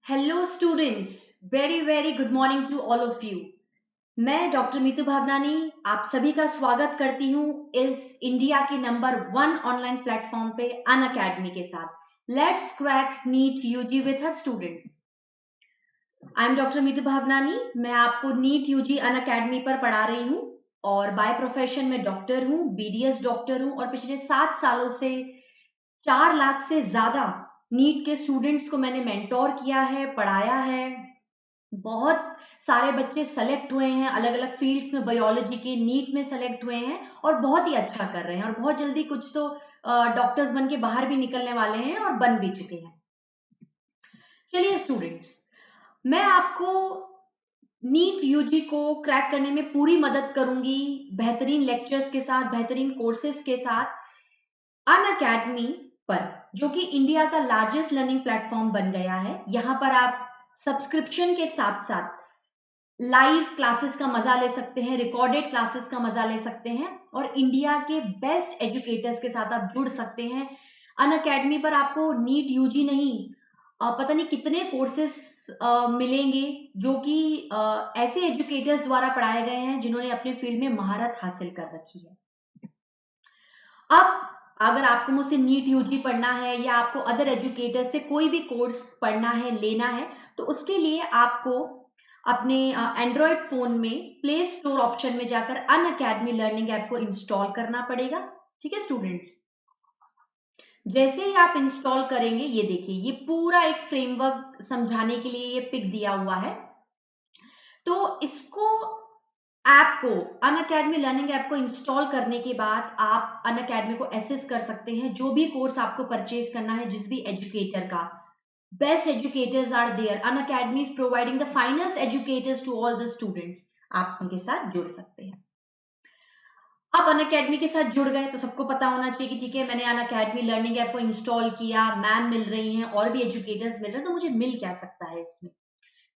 Hello students, very very good morning to all of you. मैं doctor Meetu Bhavnani आप सभी का स्वागत करती हूँ इस इंडिया के नंबर 1 ऑनलाइन प्लेटफॉर्म पे अनअकैडमी के साथ। Let's crack NEET UG with us students. I am doctor Meetu Bhavnani. मैं आपको नीट यूजी अनअकैडमी पर पढ़ा रही हूँ और बाय प्रोफेशन में डॉक्टर हूँ, बीडीएस डॉक्टर हूँ और पिछले 7 सालों से 4 लाख से ज्यादा नीट के स्टूडेंट्स को मैंने मेंटोर किया है, पढ़ाया है। बहुत सारे बच्चे सेलेक्ट हुए हैं अलग अलग फील्ड्स में, बायोलॉजी के नीट में सेलेक्ट हुए हैं और बहुत ही अच्छा कर रहे हैं और बहुत जल्दी कुछ तो डॉक्टर्स बन के बाहर भी निकलने वाले हैं और बन भी चुके हैं। चलिए स्टूडेंट्स, मैं आपको नीट यूजी को क्रैक करने में पूरी मदद करूंगी बेहतरीन लेक्चर्स के साथ, बेहतरीन कोर्सेज के साथ अनअकैडमी पर, जो कि इंडिया का लार्जेस्ट लर्निंग प्लेटफॉर्म बन गया है। यहाँ पर आप सब्सक्रिप्शन के साथ साथ लाइव क्लासेस का मजा ले सकते हैं, रिकॉर्डेड क्लासेस का मजा ले सकते हैं और इंडिया के बेस्ट एजुकेटर्स के साथ आप जुड़ सकते हैं। अनअकैडमी पर आपको नीट यूजी नहीं, पता नहीं कितने कोर्सेस मिलेंगे जो कि ऐसे एजुकेटर्स द्वारा पढ़ाए गए हैं जिन्होंने अपने फील्ड में महारत हासिल कर रखी है। अब अगर आपको मुझसे नीट यूजी पढ़ना है या आपको अदर एजुकेटर से कोई भी कोर्स पढ़ना है, लेना है, तो उसके लिए आपको अपने एंड्रॉयड फोन में प्ले स्टोर ऑप्शन में जाकर अनअकैडमी लर्निंग ऐप को इंस्टॉल करना पड़ेगा। ठीक है स्टूडेंट्स, जैसे ही आप इंस्टॉल करेंगे, ये देखिए, ये पूरा एक फ्रेमवर्क समझाने के लिए ये पिक दिया हुआ है। तो इसको ऐप को, अनअकैडमी लर्निंग ऐप को इंस्टॉल करने के बाद आप अनअकैडमी को एसेस कर सकते हैं। जो भी कोर्स आपको परचेज करना है, जिस भी एजुकेटर का, best educators are there. Unacademy is providing the finest educators to all the students. आप उनके साथ जुड़ सकते हैं। आप अनअकैडमी के साथ जुड़ गए तो सबको पता होना चाहिए कि ठीक है, मैंने अनअकैडमी लर्निंग ऐप को इंस्टॉल किया, मैम मिल रही हैं और भी एजुकेटर्स मिल रहे हैं, तो मुझे मिल क्या सकता है इसमें।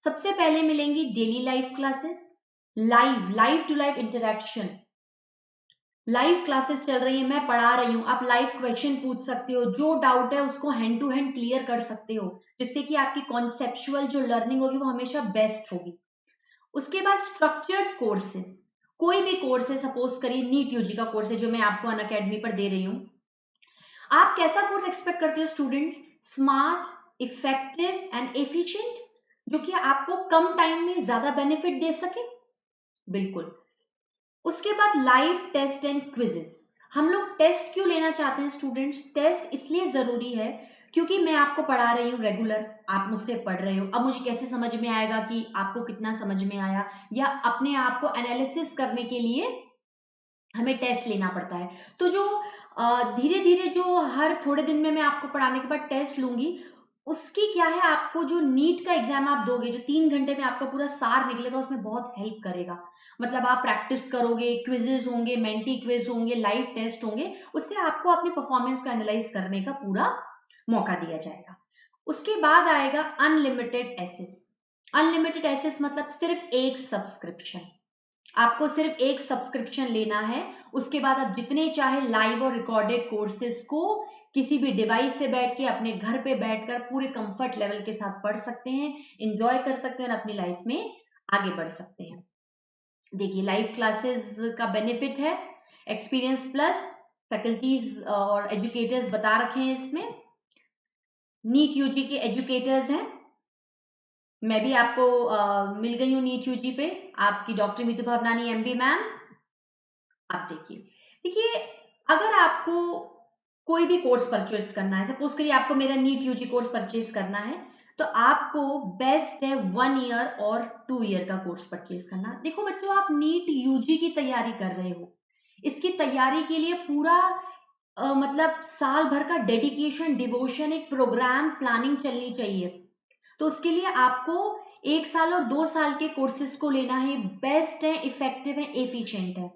सबसे पहले मिलेंगी daily live classes, live to live interaction. Live classes चल रही है, मैं पढ़ा रही हूँ, आप लाइव क्वेश्चन पूछ सकते हो, जो डाउट है उसको हैंड टू हैंड क्लियर कर सकते हो, जिससे कि आपकी कॉन्सेप्चुअल जो लर्निंग होगी वो हमेशा बेस्ट होगी। उसके बाद स्ट्रक्चर्ड कोर्सेज, कोई भी कोर्स है, सपोज करिए नीट यूजी का कोर्स है जो मैं आपको अनअकैडमी पर दे रही हूँ। आप कैसा कोर्स एक्सपेक्ट करते हो students? Smart, effective and efficient, जो कि आपको कम टाइम में ज्यादा बेनिफिट दे सके। बिल्कुल। उसके बाद लाइव टेस्ट एंड क्विजेस। हम लोग टेस्ट क्यों लेना चाहते हैं स्टूडेंट्स? टेस्ट इसलिए जरूरी है क्योंकि मैं आपको पढ़ा रही हूँ रेगुलर, आप मुझसे पढ़ रहे हो। अब मुझे कैसे समझ में आएगा कि आपको कितना समझ में आया, या अपने आप को एनालिसिस करने के लिए हमें टेस्ट लेना पड़ता है। तो जो धीरे धीरे जो हर थोड़े दिन में मैं आपको पढ़ाने के बाद टेस्ट लूंगी, उसकी क्या है, आपको जो नीट का एग्जाम आप दोगे, जो 3 घंटे में आपका पूरा सार निकलेगा, उसमें बहुत हेल्प करेगा। मतलब आप प्रैक्टिस करोगे, क्विजेस होंगे, मेंटी क्विज होंगे, लाइव टेस्ट होंगे, उससे आपको अपने परफॉर्मेंस को एनालाइज करने का पूरा मौका दिया जाएगा। उसके बाद आएगा अनलिमिटेड एसेस। अनलिमिटेड एसेस मतलब सिर्फ एक सब्सक्रिप्शन, आपको सिर्फ एक सब्सक्रिप्शन लेना है। उसके बाद आप जितने चाहे लाइव और रिकॉर्डेड कोर्सेज को किसी भी डिवाइस से बैठ के, अपने घर पे बैठकर पूरे कंफर्ट लेवल के साथ पढ़ सकते हैं, एंजॉय कर सकते हैं और अपनी लाइफ में आगे बढ़ सकते हैं। देखिए, लाइव क्लासेस का बेनिफिट है एक्सपीरियंस प्लस, फैकल्टीज और एजुकेटर्स बता रखे हैं इसमें। नीट यूजी के एजुकेटर्स हैं, मैं भी आपको मिल गई हूँ नीट यूजी पे, आपकी doctor Meetu Bhavnani MB ma'am. आप देखिए, देखिए, अगर आपको कोई भी कोर्स परचेज करना है, सपोज करिए आपको मेरा नीट यूजी कोर्स परचेज करना है, तो आपको बेस्ट है 1 ईयर और 2 ईयर का कोर्स परचेज करना। देखो बच्चों, आप नीट यूजी की तैयारी कर रहे हो, इसकी तैयारी के लिए पूरा मतलब साल भर का डेडिकेशन, डिवोशन, एक प्रोग्राम प्लानिंग चलनी चाहिए। तो उसके लिए आपको 1 साल और 2 साल के कोर्सेज को लेना है। बेस्ट है, इफेक्टिव है, एफिशिएंट है।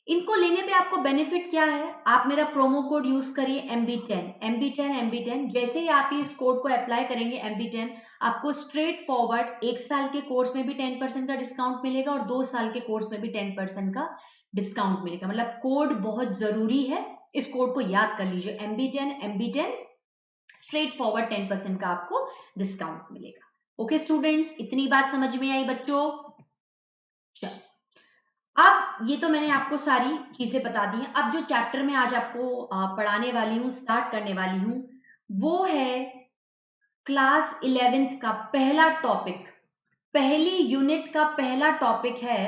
इनको लेने पे आपको बेनिफिट क्या है? आप मेरा प्रोमो कोड यूज करिए MB10। जैसे ही आप इस कोड को अप्लाई करेंगे MB10, आपको स्ट्रेट फॉरवर्ड 1 साल के कोर्स में भी 10% का डिस्काउंट मिलेगा और 2 साल के कोर्स में भी 10% का डिस्काउंट मिलेगा। मतलब कोड बहुत जरूरी है, इस कोड को याद कर लीजिए, MB10 स्ट्रेट फॉरवर्ड 10% का आपको डिस्काउंट मिलेगा। ओके स्टूडेंट्स, इतनी बात समझ में आई बच्चों? चलो, अब ये तो मैंने आपको सारी चीजें बता दी हैं। अब जो चैप्टर में आज आपको पढ़ाने वाली हूँ, स्टार्ट करने वाली हूँ, वो है क्लास 11th का पहला टॉपिक, पहली यूनिट का पहला टॉपिक है।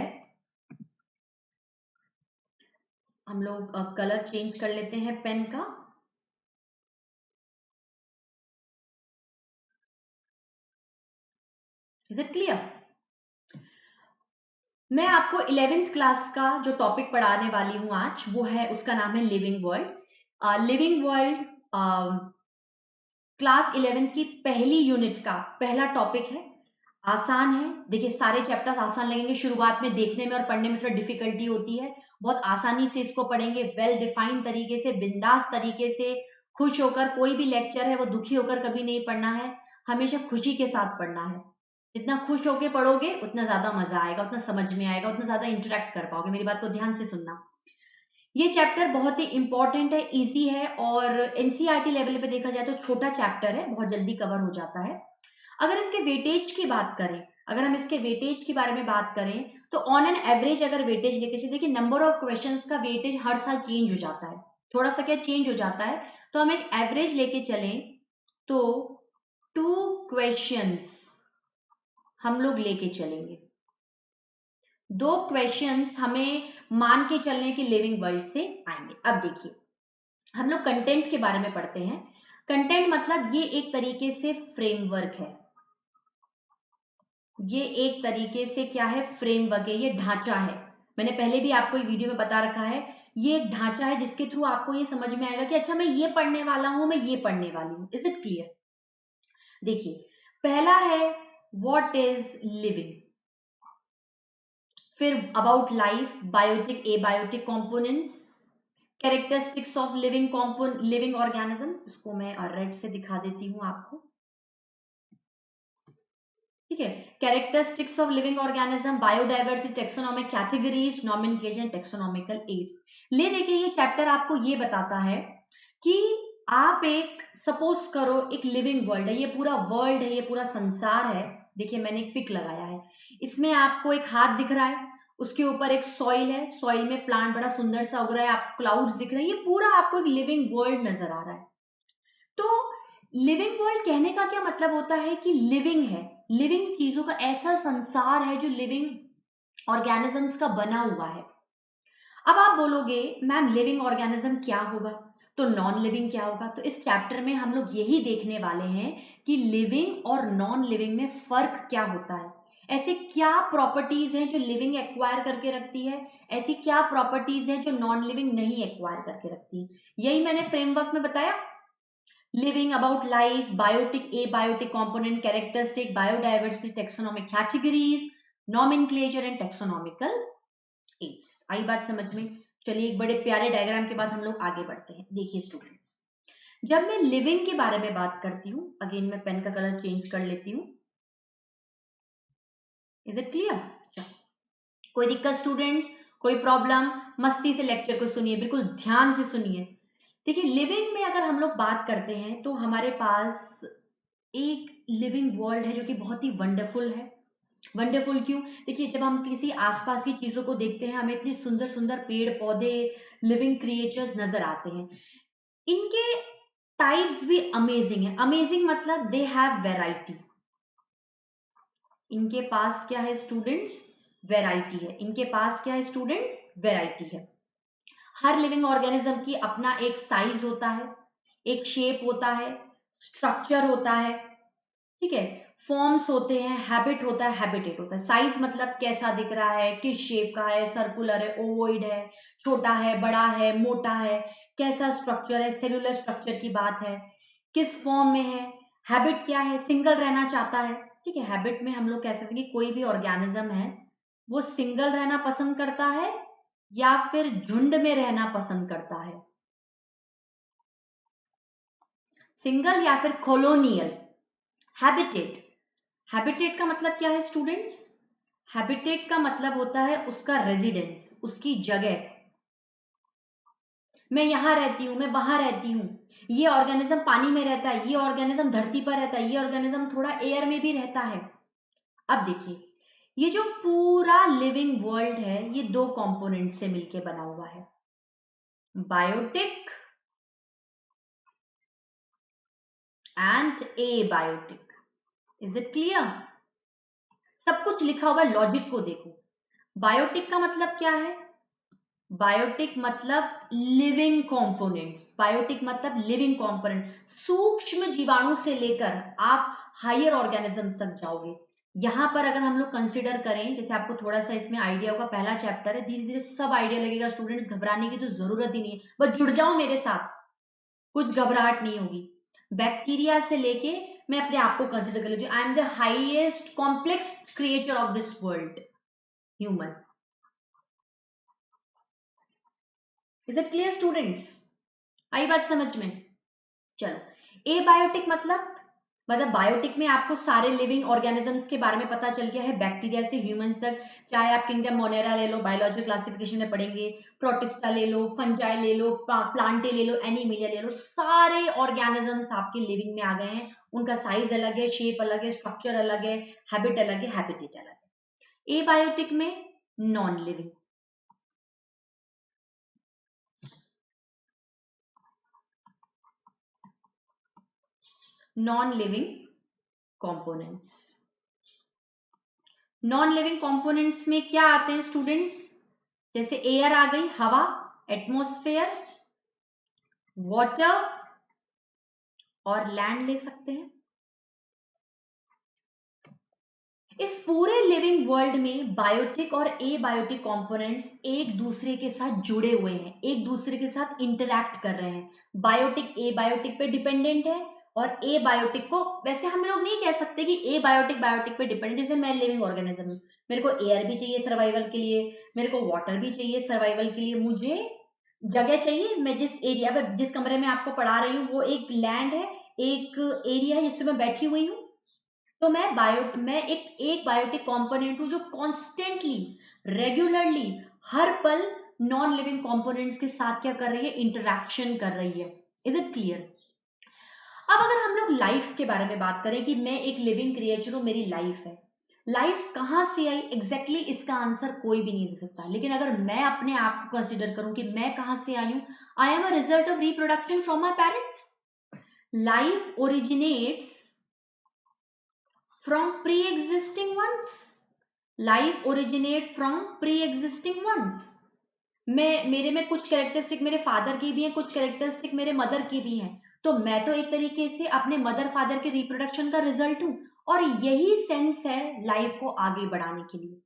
हम लोग कलर चेंज कर लेते हैं पेन का। Is it clear? मैं आपको 11th क्लास का जो टॉपिक पढ़ाने वाली हूं आज, वो है, उसका नाम है living world. Living world class 11th की पहली यूनिट का पहला टॉपिक है। आसान है, देखिए सारे चैप्टर्स आसान लगेंगे, शुरुआत में देखने में और पढ़ने में थोड़ा डिफिकल्टी होती है। बहुत आसानी से इसको पढ़ेंगे, वेल डिफाइंड तरीके से, बिंदास तरीके से, खुश होकर। कोई भी लेक्चर है वो दुखी होकर कभी नहीं पढ़ना है, हमेशा खुशी के साथ पढ़ना है। जितना खुश होकर पढ़ोगे उतना ज्यादा मजा आएगा, उतना समझ में आएगा, उतना ज्यादा इंटरेक्ट कर पाओगे। मेरी बात को ध्यान से सुनना। ये चैप्टर बहुत ही इंपॉर्टेंट है, इजी है, और एनसीईआरटी लेवल पे देखा जाए तो छोटा चैप्टर है, बहुत जल्दी कवर हो जाता है। अगर इसके वेटेज की बात करें, अगर हम इसके वेटेज के बारे में बात करें, तो ऑन एन एवरेज अगर वेटेज लेके चले, देखिए नंबर ऑफ क्वेश्चंस का वेटेज हर साल चेंज हो जाता है, थोड़ा सा क्या चेंज हो जाता है, तो हम एक एवरेज लेके चलें तो 2 क्वेश्चंस हम लोग लेके चलेंगे। 2 क्वेश्चंस हमें मान के चलने की लिविंग वर्ल्ड से आएंगे। अब देखिए, हम लोग कंटेंट के बारे में पढ़ते हैं। कंटेंट मतलब ये एक तरीके से फ्रेमवर्क है, ये एक तरीके से क्या है, फ्रेमवर्क है, ये ढांचा है। मैंने पहले भी आपको एक वीडियो में बता रखा है, ये एक ढांचा है जिसके थ्रू आपको ये समझ में आएगा कि अच्छा मैं ये पढ़ने वाला हूं, मैं ये पढ़ने वाली हूं। Is it clear? देखिए, पहला है व्हाट इज लिविंग, फिर about life, biotic abiotic components, characteristics of living organism. इसको मैं रेड से दिखा देती हूं आपको, ठीक है। Characteristics of living organism, biodiversity, taxonomic categories, nomenclature, taxonomical aids. ले देखिए, ये चैप्टर आपको ये बताता है कि आप एक, सपोज करो एक लिविंग वर्ल्ड है, ये पूरा वर्ल्ड है, ये पूरा संसार है। देखिए मैंने एक पिक लगाया है, इसमें आपको एक हाथ दिख रहा है, उसके ऊपर एक सॉइल है, सॉइल में प्लांट बड़ा सुंदर सा उग रहा है, आपको क्लाउड्स दिख रहे हैं, ये पूरा आपको एक लिविंग वर्ल्ड नजर आ रहा है। तो लिविंग वर्ल्ड कहने का क्या मतलब होता है कि लिविंग है, लिविंग चीजों का ऐसा संसार है जो लिविंग ऑर्गेनिजम्स का बना हुआ है। अब आप बोलोगे मैम लिविंग ऑर्गेनिज्म क्या होगा, तो नॉन लिविंग क्या होगा? तो इस चैप्टर में हम लोग यही देखने वाले हैं कि लिविंग और नॉन लिविंग में फर्क क्या होता है, ऐसे क्या प्रॉपर्टीज हैं जो लिविंग एक्वायर करके रखती है, ऐसी क्या प्रॉपर्टीज हैं जो नॉन लिविंग नहीं एक्वायर करके रखती है। यही मैंने फ्रेमवर्क में बताया, living, about life, biotic abiotic component, characteristic, biodiversity, taxonomic categories, nomenclature and taxonomical aids. आई बात समझ में? चलिए, एक बड़े प्यारे डायग्राम के बाद हम लोग आगे बढ़ते हैं। देखिए स्टूडेंट्स, जब मैं लिविंग के बारे में बात करती हूँ, अगेन मैं पेन का कलर चेंज कर लेती हूँ। Is it clear? कोई दिक्कत स्टूडेंट्स, कोई प्रॉब्लम? मस्ती से लेक्चर को सुनिए, बिल्कुल ध्यान से सुनिए। देखिए, लिविंग में अगर हम लोग बात करते हैं तो हमारे पास एक लिविंग वर्ल्ड है जो कि बहुत ही वंडरफुल है। वंडरफुल क्यों? देखिए, जब हम किसी आसपास की चीजों को देखते हैं, हमें इतनी सुंदर सुंदर पेड़ पौधे, लिविंग क्रिएचर्स नजर आते हैं। इनके टाइप्स भी अमेजिंग है। अमेजिंग मतलब दे हैव वैरायटी, इनके पास क्या है स्टूडेंट्स? वैरायटी है। इनके पास क्या है स्टूडेंट्स? वैरायटी है। हर लिविंग ऑर्गेनिज्म की अपना एक साइज होता है, एक शेप होता है, स्ट्रक्चर होता है, ठीक है, फॉर्म्स होते हैं, हैबिट होता है, हैबिटेट होता है। साइज मतलब कैसा दिख रहा है, किस शेप का है, सर्कुलर है, ओवॉइड है, छोटा है, बड़ा है, मोटा है, कैसा स्ट्रक्चर है, सेलुलर स्ट्रक्चर की बात है, किस फॉर्म में है। हैबिट क्या है? सिंगल रहना चाहता है, ठीक है। हैबिट में हम लोग कह सकते हैं कि कोई भी ऑर्गेनिज्म है वो सिंगल रहना पसंद करता है या फिर झुंड में रहना पसंद करता है, सिंगल या फिर कॉलोनियल। हैबिटेट, हैबिटेट का मतलब क्या है स्टूडेंट्स? हैबिटेट का मतलब होता है उसका रेजिडेंस, उसकी जगह। मैं यहाँ रहती हूँ, मैं वहां रहती हूँ, ये ऑर्गेनिज्म पानी में रहता है, ये ऑर्गेनिज्म धरती पर रहता है, ये ऑर्गेनिज्म थोड़ा एयर में भी रहता है। अब देखिए, ये जो पूरा लिविंग वर्ल्ड है ये दो कंपोनेंट से मिलके बना हुआ है, biotic and abiotic. Is it clear? सब कुछ लिखा हुआ है, लॉजिक को देखो। बायोटिक का मतलब क्या है? बायोटिक मतलब लिविंग कंपोनेंट्स, बायोटिक मतलब लिविंग कंपोनेंट, सूक्ष्म जीवाणु से लेकर आप हायर ऑर्गेनिजम्स तक जाओगे। यहां पर अगर हम लोग कंसिडर करें, जैसे आपको थोड़ा सा इसमें आइडिया होगा, पहला चैप्टर है, धीरे धीरे सब आइडिया लगेगा, स्टूडेंट्स घबराने की तो जरूरत ही नहीं है, बस जुड़ जाओ मेरे साथ, कुछ घबराहट नहीं होगी। बैक्टीरिया से लेके मैं अपने आप को कंसिडर कर लेती हूँ, I am the highest complex creature of this world, human. Is it clear students? आई बात समझ में? चलो, एबायोटिक मतलब बायोटिक में आपको सारे लिविंग ऑर्गेनिजम्स के बारे में पता चल गया है, बैक्टीरिया से ह्यूमंस तक, चाहे आप किंगडम मोनेरा ले लो, बायोलॉजिकल क्लासिफिकेशन में पढ़ेंगे, प्रोटिस्टा ले लो, फंजाई ले लो, प्लांटे ले लो, एनिमिलिया ले लो, सारे ऑर्गेनिजम्स आपके लिविंग में आ गए हैं। उनका साइज अलग है, शेप अलग है, स्ट्रक्चर अलग है, हैबिट अलग है, हैबिटेट अलग है। एबायोटिक में non living, non living components. Non living components में क्या आते हैं स्टूडेंट्स? जैसे एयर आ गई, हवा, एटमॉस्फेयर, वाटर और लैंड ले सकते हैं। इस पूरे लिविंग वर्ल्ड में बायोटिक और एबायोटिक कंपोनेंट्स एक दूसरे के साथ जुड़े हुए हैं, एक दूसरे के साथ इंटरैक्ट कर रहे हैं। बायोटिक एबायोटिक पे डिपेंडेंट है और एबायोटिक को, वैसे हम लोग नहीं कह सकते कि एबायोटिक बायोटिक पे डिपेंडेंट, जैसे मैं लिविंग ऑर्गेनिज्म हूं, मेरे को एयर भी चाहिए सर्वाइवल के लिए, मेरे को वाटर भी चाहिए सर्वाइवल के लिए, मुझे जगह चाहिए, मैं जिस एरिया पर, जिस कमरे में आपको पढ़ा रही हूँ वो एक लैंड है, एक एरिया है जिसमें मैं बैठी हुई हूँ, तो मैं एक बायोटिक कंपोनेंट हूं जो कॉन्स्टेंटली, रेगुलरली, हर पल नॉन लिविंग कंपोनेंट्स के साथ क्या कर रही है? इंटरैक्शन कर रही है। Is it clear? अब अगर हम लोग लाइफ के बारे में बात करें कि मैं एक लिविंग क्रिएचर हूं, मेरी लाइफ है, लाइफ कहां से आई एग्जैक्टली इसका आंसर कोई भी नहीं दे सकता, लेकिन अगर मैं अपने आप को कंसिडर करूं कि मैं कहां से आई हूं, I am a result of reproduction from my parents. Life originates from pre-existing ones. Life originate from pre-existing ones. मेरे में कुछ कैरेक्टरिस्टिक मेरे फादर की भी हैं, कुछ कैरेक्टरिस्टिक मेरे मदर की भी हैं, तो मैं तो एक तरीके से अपने मदर फादर के रिप्रोडक्शन का रिजल्ट हूं, और यही सेंस है लाइफ को आगे बढ़ाने के लिए।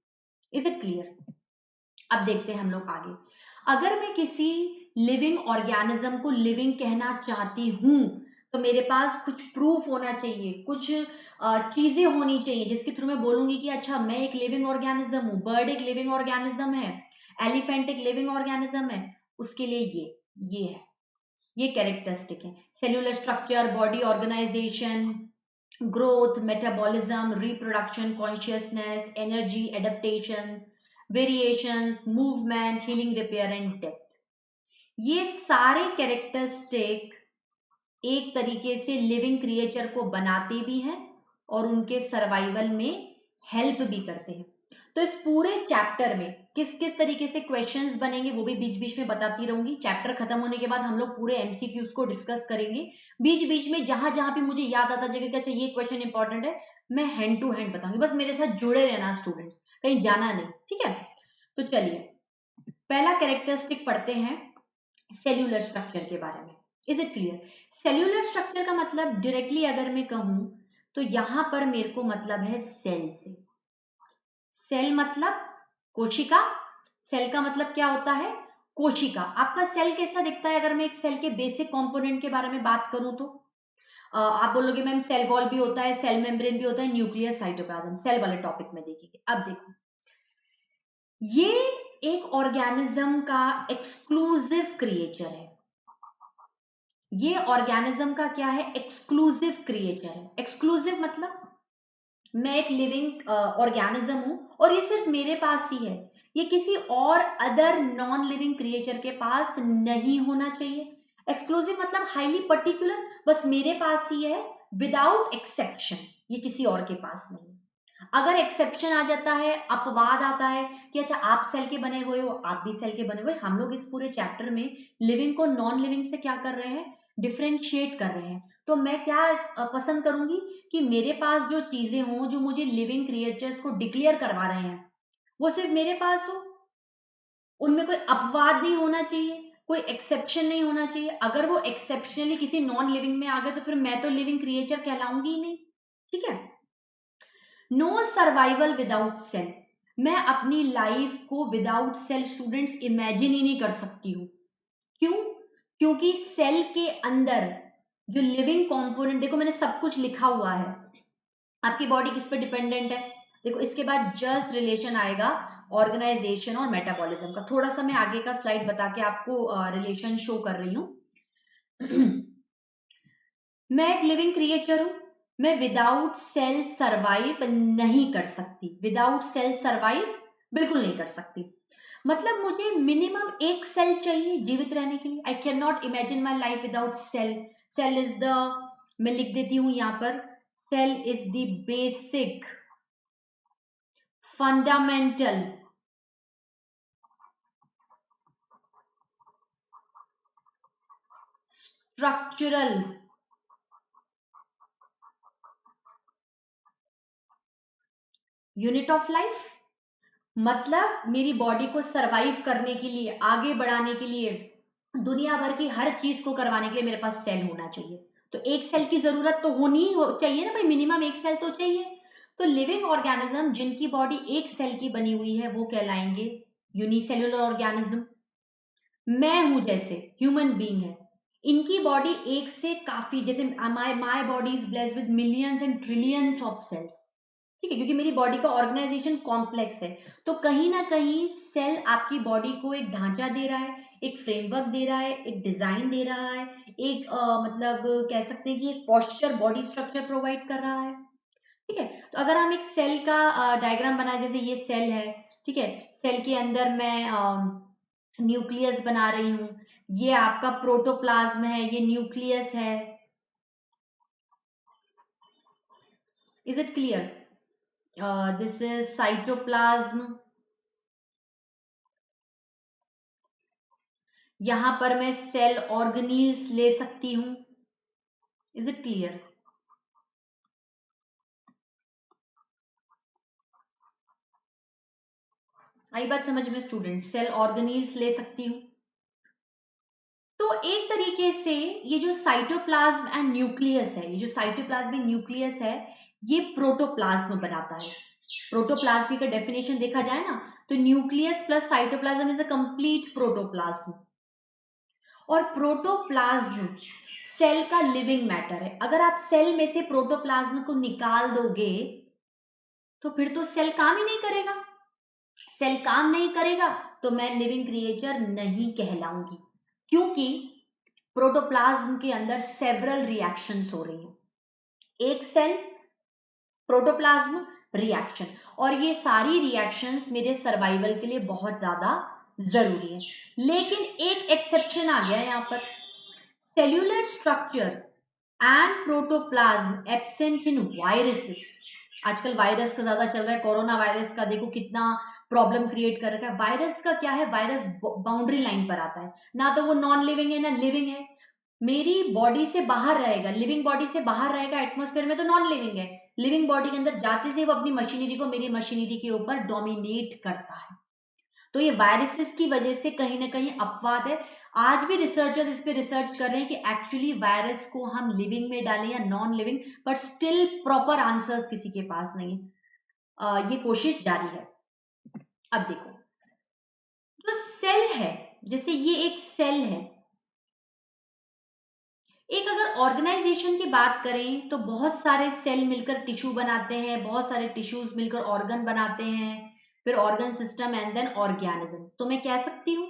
Is it clear? अब देखते हैं हम लोग आगे। अगर मैं किसी लिविंग ऑर्गेनिज्म को लिविंग कहना चाहती हूं, तो मेरे पास कुछ प्रूफ होना चाहिए, कुछ चीजें होनी चाहिए जिसके थ्रू मैं बोलूंगी कि अच्छा मैं एक लिविंग ऑर्गेनिज्म हूं, बर्ड एक लिविंग ऑर्गेनिज्म है, एलिफेंट एक लिविंग ऑर्गेनिज्म है। उसके लिए ये है, ये कैरेक्टरिस्टिक है, cellular structure, body organisation, growth, metabolism, reproduction, consciousness, energy, adaptations, variations, movement, healing, repair and death. ये सारे कैरेक्टरिस्टिक एक तरीके से लिविंग क्रिएचर को बनाते भी हैं और उनके सर्वाइवल में हेल्प भी करते हैं। तो इस पूरे चैप्टर में किस किस तरीके से क्वेश्चंस बनेंगे वो भी बीच बीच में बताती रहूंगी। चैप्टर खत्म होने के बाद हम लोग पूरे एमसीक्यूज को डिस्कस करेंगे, बीच बीच में जहां जहां भी मुझे याद आता जाएगा कि अच्छा ये क्वेश्चन इंपॉर्टेंट है, मैं हैंड टू हैंड बताऊंगी, बस मेरे साथ जुड़े रहना स्टूडेंट्स, कहीं जाना नहीं, ठीक है? तो चलिए पहला कैरेक्टरिस्टिक पढ़ते हैं, सेल्यूलर स्ट्रक्चर के बारे में। Is it clear? Cellular structure का मतलब डायरेक्टली अगर मैं कहूं तो यहां पर मेरे को मतलब है सेल से। सेल मतलब कोशिका, सेल का मतलब क्या होता है? कोशिका। आपका सेल कैसा दिखता है? अगर मैं एक सेल के बेसिक कंपोनेंट के बारे में बात करूं तो आप बोलोगे मैम सेल वॉल भी होता है, सेल मेम्ब्रेन भी होता है, न्यूक्लियर, साइटोप्लाज्म, सेल वाले टॉपिक में देखेंगे। अब देखो, ये एक ऑर्गेनिज्म का एक्सक्लूसिव क्रिएचर है, ये ऑर्गेनिज्म का क्या है? एक्सक्लूसिव क्रिएचर है। एक्सक्लूसिव मतलब मैं एक लिविंग ऑर्गेनिज्म हूं और ये सिर्फ मेरे पास ही है, ये किसी और अदर नॉन लिविंग क्रिएचर के पास नहीं होना चाहिए। एक्सक्लूसिव मतलब हाईली पर्टिकुलर, बस मेरे पास ही है, विदाउट एक्सेप्शन, ये किसी और के पास नहीं। अगर एक्सेप्शन आ जाता है, अपवाद आता है कि अच्छा आप सेल के बने हुए हो, आप भी सेल के बने हुए, हम लोग इस पूरे चैप्टर में लिविंग को नॉन लिविंग से क्या कर रहे हैं, डिफरेंशिएट कर रहे हैं। तो मैं क्या पसंद करूंगी कि मेरे पास जो चीजें हों जो मुझे लिविंग क्रिएचर्स को डिक्लेयर करवा रहे हैं वो सिर्फ मेरे पास हो, उनमें कोई अपवाद नहीं होना चाहिए, कोई एक्सेप्शन नहीं होना चाहिए। अगर वो एक्सेप्शनली किसी नॉन लिविंग में आ गए तो फिर मैं तो लिविंग क्रिएचर कहलाऊंगी ही नहीं। ठीक है। नो सर्वाइवल विदाउट सेल, मैं अपनी लाइफ को विदाउट सेल स्टूडेंट्स इमेजिन ही नहीं कर सकती हूँ। क्यों? क्योंकि सेल के अंदर जो लिविंग कंपोनेंट, देखो मैंने सब कुछ लिखा हुआ है, आपकी बॉडी किस पे डिपेंडेंट है, देखो इसके बाद जस्ट रिलेशन आएगा ऑर्गेनाइजेशन और मेटाबॉलिज्म का। थोड़ा सा मैं आगे का स्लाइड बता के आपको रिलेशन शो कर रही हूँ। मैं एक लिविंग क्रिएचर हूं, मैं विदाउट सेल सरवाइव नहीं कर सकती, विदाउट सेल सरवाइव बिल्कुल नहीं कर सकती। मतलब मुझे मिनिमम एक सेल चाहिए जीवित रहने के लिए। I can not imagine my life without cell. Cell is the, मैं लिख देती हूं यहां पर, cell is the basic fundamental structural unit of life. मतलब मेरी बॉडी को सरवाइव करने के लिए, आगे बढ़ाने के लिए, दुनिया भर की हर चीज को करवाने के लिए मेरे पास सेल होना चाहिए। तो एक सेल की जरूरत तो चाहिए ना भाई, मिनिमम एक सेल तो चाहिए। तो लिविंग ऑर्गेनिज्म जिनकी बॉडी एक सेल की बनी हुई है वो कहलाएंगे यूनिसेल्युलर ऑर्गेनिज्म। मैं हूं जैसे ह्यूमन बीइंग है, इनकी बॉडी एक से काफी, जैसे my body is blessed with millions and trillions of cells. ठीक है, क्योंकि मेरी बॉडी का ऑर्गेनाइजेशन कॉम्प्लेक्स है। तो कहीं ना कहीं सेल आपकी बॉडी को एक ढांचा दे रहा है, एक फ्रेमवर्क दे रहा है, एक डिजाइन दे रहा है, एक मतलब कह सकते हैं कि एक पोस्चर, बॉडी स्ट्रक्चर प्रोवाइड कर रहा है। ठीक है। तो अगर हम एक सेल का डायग्राम बनाए, जैसे ये सेल है, ठीक है, सेल के अंदर मैं न्यूक्लियस बना रही हूं, ये आपका प्रोटोप्लाज्म है, ये न्यूक्लियस है। Is it clear? This is cytoplasm. यहां पर मैं सेल ऑर्गेनील्स ले सकती हूं। Is it clear? आई बात समझ में स्टूडेंट? सेल ऑर्गेनील्स ले सकती हूं। तो एक तरीके से ये जो साइटोप्लाज्म एंड न्यूक्लियस है, ये जो साइटोप्लाज्मिक न्यूक्लियस है, ये प्रोटोप्लाज्म बनाता है। प्रोटोप्लाज्म का डेफिनेशन देखा जाए ना, तो nucleus plus cytoplasm is a complete protoplasm. और प्रोटोप्लाज्म सेल का लिविंग मैटर है। अगर आप सेल में से प्रोटोप्लाज्म को निकाल दोगे तो फिर तो सेल काम ही नहीं करेगा। सेल काम नहीं करेगा तो मैं लिविंग क्रिएचर नहीं कहलाऊंगी, क्योंकि प्रोटोप्लाज्म के अंदर सेवरल रिएक्शंस हो रही हैं। एक सेल, प्रोटोप्लाज्म, रिएक्शन, और ये सारी रिएक्शंस मेरे सर्वाइवल के लिए बहुत ज्यादा जरूरी है। लेकिन एक एक्सेप्शन आ गया यहाँ पर, cellular structure and protoplasm absent in viruses. आजकल वायरस का ज्यादा चल रहा है, कोरोना वायरस का देखो कितना प्रॉब्लम क्रिएट कर रखा है। वायरस का क्या है, वायरस बाउंड्री लाइन पर आता है, ना तो वो नॉन लिविंग है ना लिविंग है। मेरी बॉडी से बाहर रहेगा, लिविंग बॉडी से बाहर रहेगा एटमॉस्फेयर में तो नॉन लिविंग है। लिविंग बॉडी के अंदर जाते से वो अपनी मशीनरी को मेरी मशीनरी के ऊपर डोमिनेट करता है। तो ये वायरसेस की वजह से कहीं ना कहीं अपवाद है। आज भी रिसर्चर्स इस पे रिसर्च कर रहे हैं कि एक्चुअली वायरस को हम लिविंग में डालें या non living, but still proper answers किसी के पास नहीं है। ये कोशिश जारी है। अब देखो, जो सेल है, जैसे ये एक सेल है, एक अगर ऑर्गेनाइजेशन की बात करें तो बहुत सारे सेल मिलकर टिश्यू बनाते हैं, बहुत सारे टिश्यूज मिलकर ऑर्गन बनाते हैं, फिर organ system and then organism. तो मैं कह सकती हूँ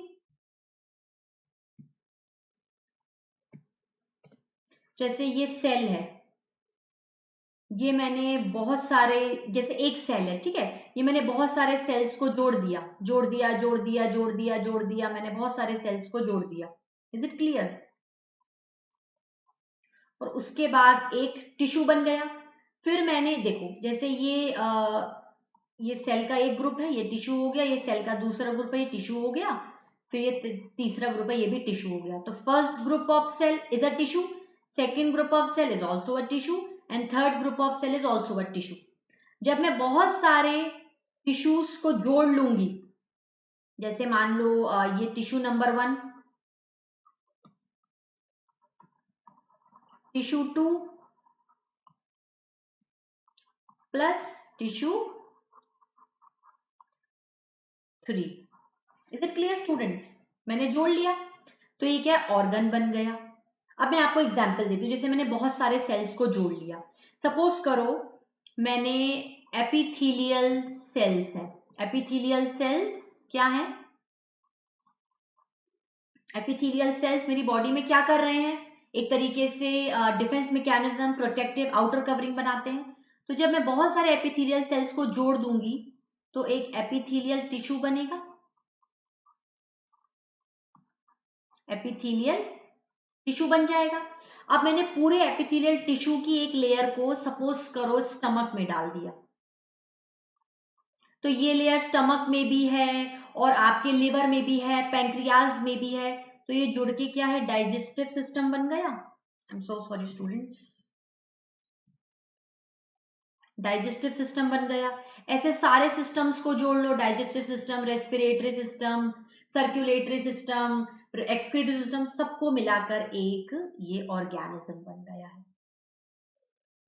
जैसे ये सेल है, ये मैंने बहुत सारे, जैसे एक सेल है, ठीक है, ये मैंने बहुत सारे सेल्स को जोड़ दिया, मैंने बहुत सारे सेल्स को जोड़ दिया। Is it clear? और उसके बाद एक टिश्यू बन गया। फिर मैंने देखो, जैसे ये सेल का एक ग्रुप है, ये टिश्यू हो गया, ये सेल का दूसरा ग्रुप है, ये टिश्यू हो गया, फिर ये तीसरा ग्रुप है, ये भी टिश्यू हो गया। तो first group of cell is a tissue, second group of cell is also a tissue, and third group of cell is also a tissue. जब मैं बहुत सारे टिश्यूज को जोड़ लूंगी, जैसे मान लो ये tissue number 1, tissue 2 plus tissue 3। Is it clear students? मैंने जोड़ लिया, तो ये क्या ऑर्गन बन गया। अब मैं आपको एग्जांपल देती हूँ, जैसे मैंने बहुत सारे सेल्स को जोड़ लिया। सपोज करो मैंने एपिथेलियल सेल्स है, एपिथेलियल सेल्स क्या है? एपिथेलियल सेल्स मेरी बॉडी में क्या कर रहे हैं? एक तरीके से defence mechanism, protective outer covering बनाते हैं। तो जब मैं बहुत सारे एपिथेलियल सेल्स को जोड़ दूंगी तो एक एपिथेलियल टिश्यू बनेगा, एपिथेलियल टिश्यू बन जाएगा। अब मैंने पूरे एपिथेलियल टिश्यू की एक लेयर को सपोज करो स्टमक में डाल दिया, तो ये लेयर स्टमक में भी है और आपके लिवर में भी है, पैंक्रियाज में भी है, तो ये जुड़ के क्या है? डाइजेस्टिव सिस्टम बन गया। I am so sorry students, digestive system बन गया। ऐसे सारे सिस्टम्स को जोड़ लो, digestive system, respiratory system, circulatory system, excretory system, सबको मिलाकर एक ये ऑर्गेनिज्म बन गया है।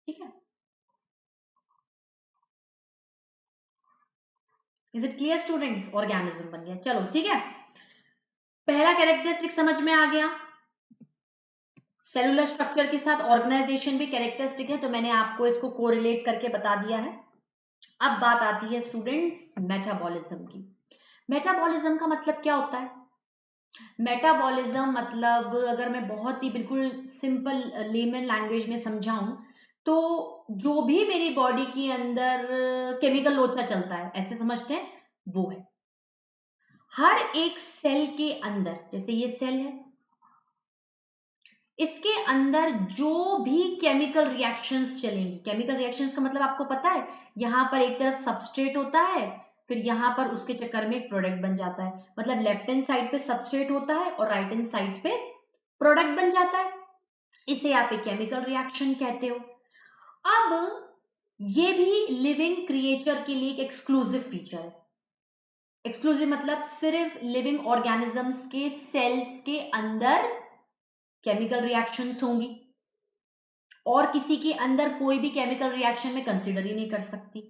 ठीक है, is it clear students? Organism बन गया। चलो ठीक है, पहला कैरेक्टरिस्टिक समझ में आ गया। सेलुलर स्ट्रक्चर के साथ ऑर्गेनाइजेशन भी कैरेक्टरिस्टिक है, तो मैंने आपको इसको कोरिलेट करके बता दिया है। अब बात आती है स्टूडेंट्स मेटाबॉलिज्म की। मेटाबॉलिज्म का मतलब क्या होता है? मेटाबॉलिज्म मतलब अगर मैं बहुत ही बिल्कुल सिंपल लेमन लैंग्वेज में समझाऊं तो जो भी मेरी बॉडी के अंदर केमिकल लोचा चलता है, ऐसे समझते हैं, वो है। हर एक सेल के अंदर, जैसे ये सेल है, इसके अंदर जो भी केमिकल रिएक्शंस चलेंगी, केमिकल रिएक्शंस का मतलब आपको पता है, यहां पर एक तरफ सबस्ट्रेट होता है, फिर यहां पर उसके चक्कर में एक प्रोडक्ट बन जाता है। मतलब लेफ्ट हैंड साइड पे सबस्ट्रेट होता है और राइट हैंड साइड पे प्रोडक्ट बन जाता है, इसे आप एक केमिकल रिएक्शन कहते हो। अब ये भी लिविंग क्रिएचर के लिए एक एक्सक्लूसिव फीचर है। एक्सक्लूसिव मतलब सिर्फ लिविंग ऑर्गेनिजम्स के सेल्स के अंदर केमिकल रिएक्शंस होंगी, और किसी के अंदर कोई भी केमिकल रिएक्शन में कंसीडर ही नहीं कर सकती।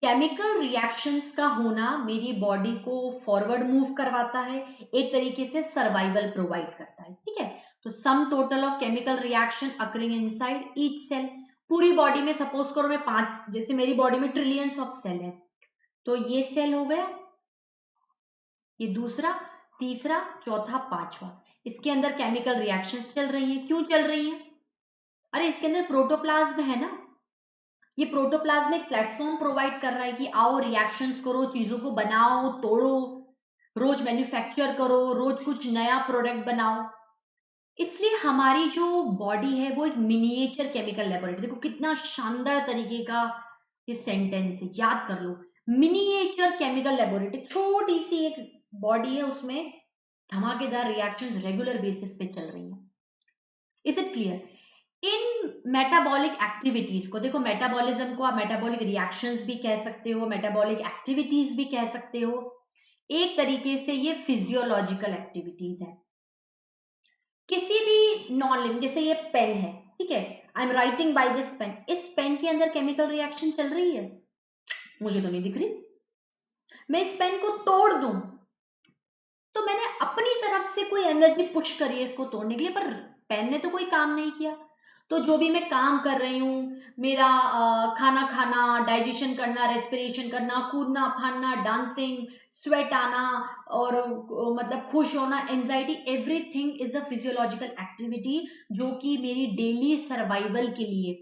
केमिकल रिएक्शंस का होना मेरी बॉडी को फॉरवर्ड मूव करवाता है, एक तरीके से सर्वाइवल प्रोवाइड करता है। ठीक है, तो sum total of chemical reaction occurring inside each cell. पूरी बॉडी में सपोज करो मैं 5, जैसे मेरी बॉडी में ट्रिलियंस ऑफ सेल है, तो ये सेल हो गया, ये दूसरा, तीसरा, चौथा, पांचवा, इसके अंदर केमिकल रिएक्शंस चल रही हैं। क्यों चल रही हैं? अरे इसके अंदर प्रोटोप्लाज्म है ना, ये प्रोटोप्लाज्म एक प्लेटफॉर्म प्रोवाइड कर रहा है कि आओ रिएक्शंस करो, चीजों को बनाओ, तोड़ो, रोज मैन्युफैक्चर करो, रोज कुछ नया प्रोडक्ट बनाओ। इसलिए हमारी जो बॉडी है वो एक मिनिएचर केमिकल लेबोरेटरी, देखो कितना शानदार तरीके का ये सेंटेंस है, याद कर लो, मिनिएचर केमिकल लेबोरेटरी। छोटी सी एक बॉडी है, उसमें धमाकेदार रिएक्शंस रेगुलर बेसिस पे चल रही हैं। Is it clear? In metabolic activities को देखो, मेटाबॉलिज्म को आप मेटाबॉलिक रिएक्शंस भी कह सकते हो, मेटाबॉलिक एक्टिविटीज भी कह सकते हो। एक तरीके से ये फिजियोलॉजिकल एक्टिविटीज है। किसी भी नॉन लिविंग, जैसे ये पेन है, ठीक है, I am writing by this pen, इस पेन के अंदर केमिकल रिएक्शन चल रही है? मुझे तो नहीं दिख रही। मैं इस पेन को तोड़ दूं तो मैंने अपनी तरफ से कोई एनर्जी पुश करी है इसको तोड़ने के लिए, पर पेन ने तो कोई काम नहीं किया। तो जो भी मैं काम कर रही हूँ, मेरा खाना खाना, डाइजेशन करना, रेस्पिरेशन करना, कूदना फाड़ना, डांसिंग, स्वेट आना, और मतलब खुश होना, anxiety, everything is a physiological activity जो कि मेरी डेली सर्वाइवल के लिए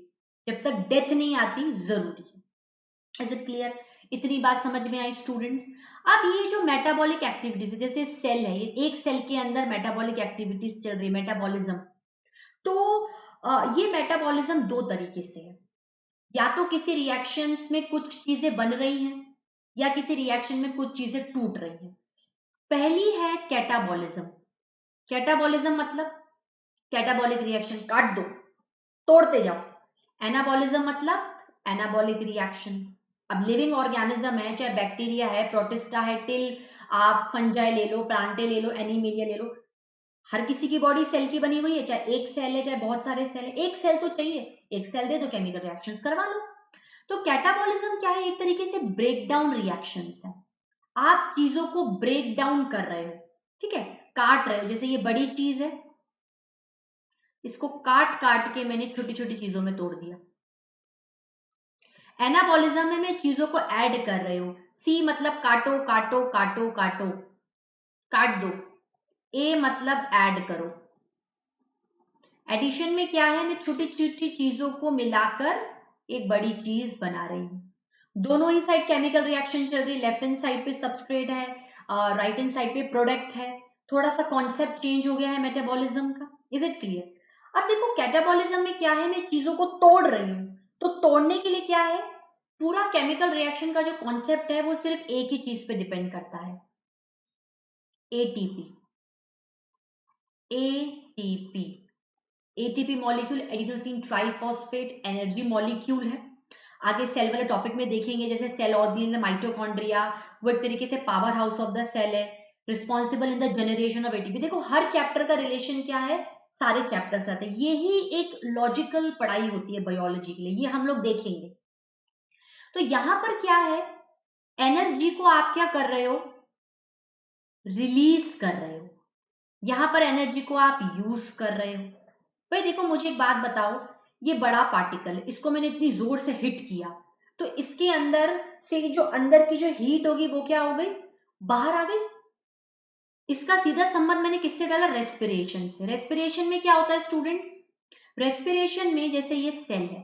जब तक डेथ नहीं आती जरूरी है। Is it clear? इतनी बात समझ में आई स्टूडेंट्स? अब ये जो मेटाबॉलिक एक्टिविटीज है, जैसे सेल है, ये एक सेल के अंदर मेटाबॉलिक एक्टिविटीज चल रही है, मेटाबॉलिज्म। तो ये मेटाबॉलिज्म दो तरीके से है, या तो किसी रिएक्शंस में कुछ चीजें बन रही हैं या किसी रिएक्शन में कुछ चीजें टूट रही हैं। पहली है कैटाबॉलिज्म। कैटाबॉलिज्म मतलब कैटाबॉलिक रिएक्शन, काट दो, तोड़ते जाओ। एनाबॉलिज्म मतलब एनाबॉलिक रिएक्शंस। अब लिविंग ऑर्गेनिज्म है, चाहे बैक्टीरिया है, प्रोटिस्टा है, टिल आप फंजाई ले लो, प्लांटे ले लो, एनीमेलिया ले लो, हर किसी की बॉडी सेल की बनी हुई है, चाहे एक सेल है चाहे बहुत सारे सेल है, एक सेल तो चाहिए, एक सेल दे दो, केमिकल रिएक्शंस करवा लो। तो कैटाबॉलिज्म क्या है? एक तरीके से ब्रेक डाउन रिएक्शंस है। आप चीजों को ब्रेक डाउन कर रहे हो, ठीक है, काट रहे हो। जैसे ये बड़ी चीज है, इसको काट काट के मैंने छोटी छोटी चीजों में तोड़ दिया। एनाबॉलिज्म में मैं चीजों को ऐड कर रहे हो। सी मतलब काटो काटो काटो काटो, काट दो। ए मतलब ऐड करो। एडिशन में क्या है? मैं छोटी छोटी चीजों को मिलाकर एक बड़ी चीज बना रही हूँ। दोनों ही साइड केमिकल रिएक्शन चल रही है। लेफ्ट हैंड साइड पे सबस्ट्रेट है, राइट हैंड साइड पे प्रोडक्ट है। थोड़ा सा कॉन्सेप्ट चेंज हो गया है मेटाबॉलिज्म का। Is it clear? अब देखो कैटाबॉलिज्म में क्या है, मैं चीजों को तोड़ रही हूँ। तो तोड़ने के लिए क्या है, पूरा केमिकल रिएक्शन का जो कॉन्सेप्ट है वो सिर्फ एक ही चीज पे डिपेंड करता है, ATP. ATP, ATP molecule adenosine triphosphate energy molecule है। आगे सेल वाले टॉपिक में देखेंगे, जैसे cell organ in the mitochondria, वो एक तरीके से powerhouse of the cell है, responsible in the generation of ATP. देखो हर चैप्टर का रिलेशन क्या है, सारे चैप्टर से आते हैं। यही एक लॉजिकल पढ़ाई होती है बायोलॉजी के लिए, ये हम लोग देखेंगे। तो यहां पर क्या है, एनर्जी को आप क्या कर रहे हो, रिलीज कर रहे हो। यहां पर एनर्जी को आप यूज कर रहे हो। भाई देखो मुझे एक बात बताओ, ये बड़ा पार्टिकल है, इसको मैंने इतनी जोर से हिट किया, तो इसके अंदर से जो अंदर की जो हीट होगी वो क्या हो गई, बाहर आ गई। इसका सीधा संबंध मैंने किससे डाला, रेस्पिरेशन से। रेस्पिरेशन में क्या होता है स्टूडेंट्स, रेस्पिरेशन में जैसे ये सेल है,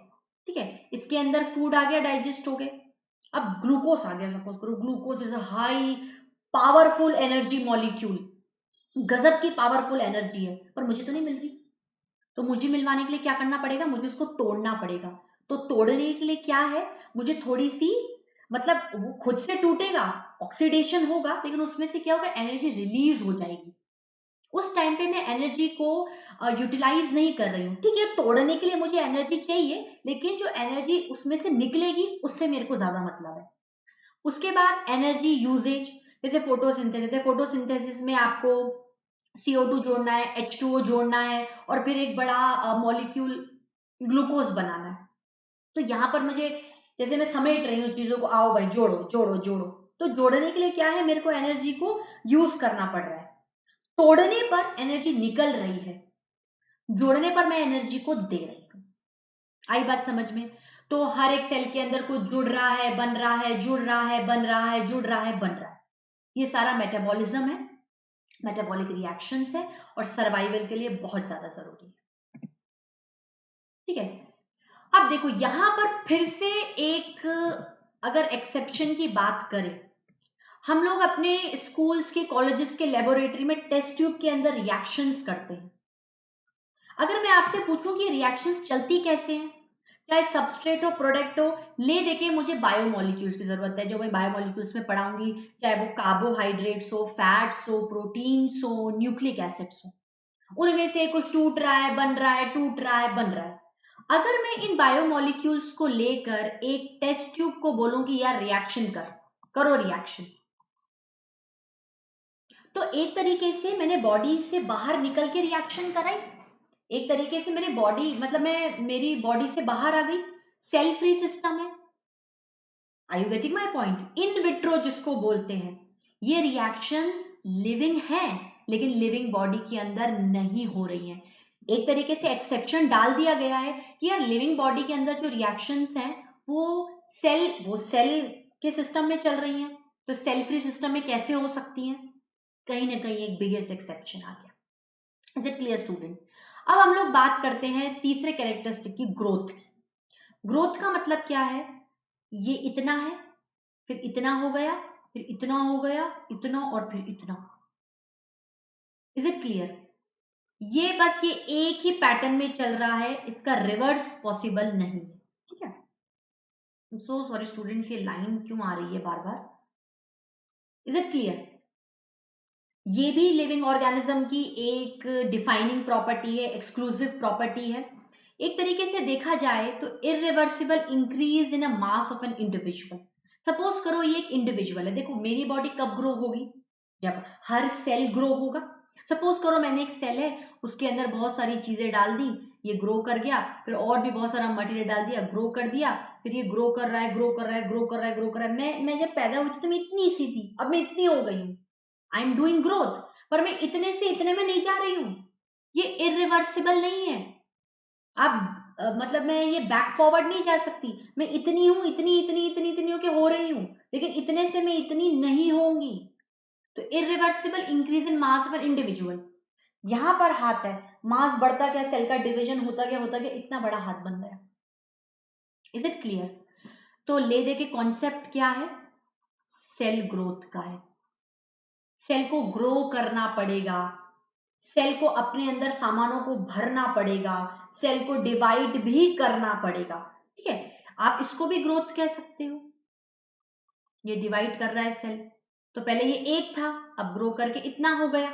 ठीक है, इसके अंदर फूड आ गया, डाइजेस्ट हो गए। अब ग्लूकोज आ गया, सपोज करो glucose is a high powerful energy molecule, गजब की पावरफुल एनर्जी है, पर मुझे तो नहीं मिल रही। तो मुझे मिलवाने के लिए क्या करना पड़ेगा, मुझे उसको तोड़ना पड़ेगा। तो तोड़ने के लिए क्या है, मुझे थोड़ी सी, मतलब वो खुद से टूटेगा, ऑक्सीडेशन होगा, लेकिन उसमें से क्या होगा, एनर्जी रिलीज हो जाएगी। उस टाइम पे मैं एनर्जी को यूटिलाइज नहीं कर रही हूँ, ठीक है, तोड़ने के लिए मुझे एनर्जी चाहिए, लेकिन जो एनर्जी उसमें से निकलेगी उससे मेरे को ज्यादा मतलब है। उसके बाद एनर्जी यूजेज, जैसे फोटोसिंथेसिस है, फोटोसिंथेसिस में आपको CO2 जोड़ना है, H2O जोड़ना है, और फिर एक बड़ा मॉलिक्यूल ग्लूकोज बनाना है। तो यहां पर मुझे, जैसे मैं समेट रही हूँ चीजों को, आओ भाई जोड़ो जोड़ो जोड़ो, तो जोड़ने के लिए क्या है, मेरे को एनर्जी को यूज करना पड़ रहा है। तोड़ने पर एनर्जी निकल रही है, जोड़ने पर मैं एनर्जी को दे रही हूँ। आई बात समझ में? तो हर एक सेल के अंदर कुछ जुड़ रहा है, बन रहा है, जुड़ रहा है, बन रहा है, जुड़ रहा है, बन रहा है। ये सारा मेटाबॉलिज्म है, मेटाबॉलिक रिएक्शंस है, और सर्वाइवल के लिए बहुत ज्यादा जरूरी है। ठीक है, अब देखो यहां पर फिर से एक, अगर एक्सेप्शन की बात करें, हम लोग अपने स्कूल्स के, कॉलेजेस के लेबोरेटरी में टेस्ट ट्यूब के अंदर रिएक्शंस करते हैं। अगर मैं आपसे पूछूं कि रिएक्शंस चलती कैसे हैं, चाहे सबस्ट्रेट हो, प्रोडक्ट हो, ले देके मुझे बायोमोलिक्यूल्स की जरूरत है, जो मैं बायोमोलिक्यूल्स में पढ़ाऊंगी, चाहे वो कार्बोहाइड्रेट्स हो, फैट्स हो, प्रोटीन्स हो, न्यूक्लिक एसिड्स हो, उनमें से कुछ टूट रहा है, बन रहा है, टूट रहा है, बन रहा है। अगर मैं इन बायोमोलिक्यूल्स को लेकर एक टेस्ट ट्यूब को बोलूं कि यार रिएक्शन करो रिएक्शन, तो एक तरीके से मैंने बॉडी से बाहर निकल के रिएक्शन कराई, एक तरीके से मेरी बॉडी, मतलब मैं मेरी बॉडी से बाहर आ गई, सेल फ्री सिस्टम है। Are you getting my point? In vitro जिसको बोलते हैं, ये रिएक्शंस लिविंग हैं, लेकिन लिविंग बॉडी के अंदर नहीं हो रही हैं। एक तरीके से एक्सेप्शन डाल दिया गया है कि यार लिविंग बॉडी के अंदर जो रिएक्शंस हैं वो सेल के सिस्टम में चल रही हैं, तो सेल फ्री सिस्टम में कैसे हो सकती हैं? कहीं ना कहीं एक बिगेस्ट एक्सेप्शन आ गया। Is it clear student? अब हम लोग बात करते हैं तीसरे कैरेक्टरिस्टिक की, ग्रोथ की। ग्रोथ का मतलब क्या है, ये इतना है, फिर इतना हो गया, फिर इतना हो गया, इतना और फिर इतना। Is it clear? ये बस ये एक ही पैटर्न में चल रहा है, इसका रिवर्स पॉसिबल नहीं है। ठीक है, सो सॉरी स्टूडेंट्स, ये लाइन क्यों आ रही है बार बार? Is it clear? ये भी लिविंग ऑर्गेनिज्म की एक डिफाइनिंग प्रॉपर्टी है, एक्सक्लूसिव प्रॉपर्टी है। एक तरीके से देखा जाए तो irreversible increase in a mass of an individual. Suppose करो ये एक इंडिविजुअल है, देखो मेरी बॉडी कब ग्रो होगी? जब हर सेल ग्रो होगा। सपोज करो मैंने एक सेल है, उसके अंदर बहुत सारी चीजें डाल दी, ये ग्रो कर गया, फिर और भी बहुत सारा मटेरियल डाल दिया, ग्रो कर दिया, फिर ये ग्रो कर रहा है, ग्रो कर रहा है, ग्रो कर रहा है, ग्रो कर रहा है। मैं जब पैदा हुई थी तो मैं इतनी सी थी, अब मैं इतनी हो गई हूँ। आई एम डूइंग ग्रोथ, पर मैं इतने से इतने में नहीं जा रही हूं। ये इरिवर्सिबल नहीं है। आप मतलब मैं ये बैक फॉरवर्ड नहीं जा सकती। मैं इतनी हूं, इतनी इतनी इतनी इतनी होके हो रही हूं, लेकिन इतने से मैं इतनी नहीं होंगी। तो irreversible increase in mass of an individual. यहां पर हाथ है, मास बढ़ता गया, सेल का डिवीजन होता गया, इतना बड़ा हाथ बन गया। Is it clear? तो ले दे के कॉन्सेप्ट क्या है? सेल ग्रोथ का है। सेल को ग्रो करना पड़ेगा, सेल को अपने अंदर सामानों को भरना पड़ेगा, सेल को डिवाइड भी करना पड़ेगा। ठीक है, आप इसको भी ग्रोथ कह सकते हो। ये डिवाइड कर रहा है सेल, तो पहले ये एक था, अब ग्रो करके इतना हो गया।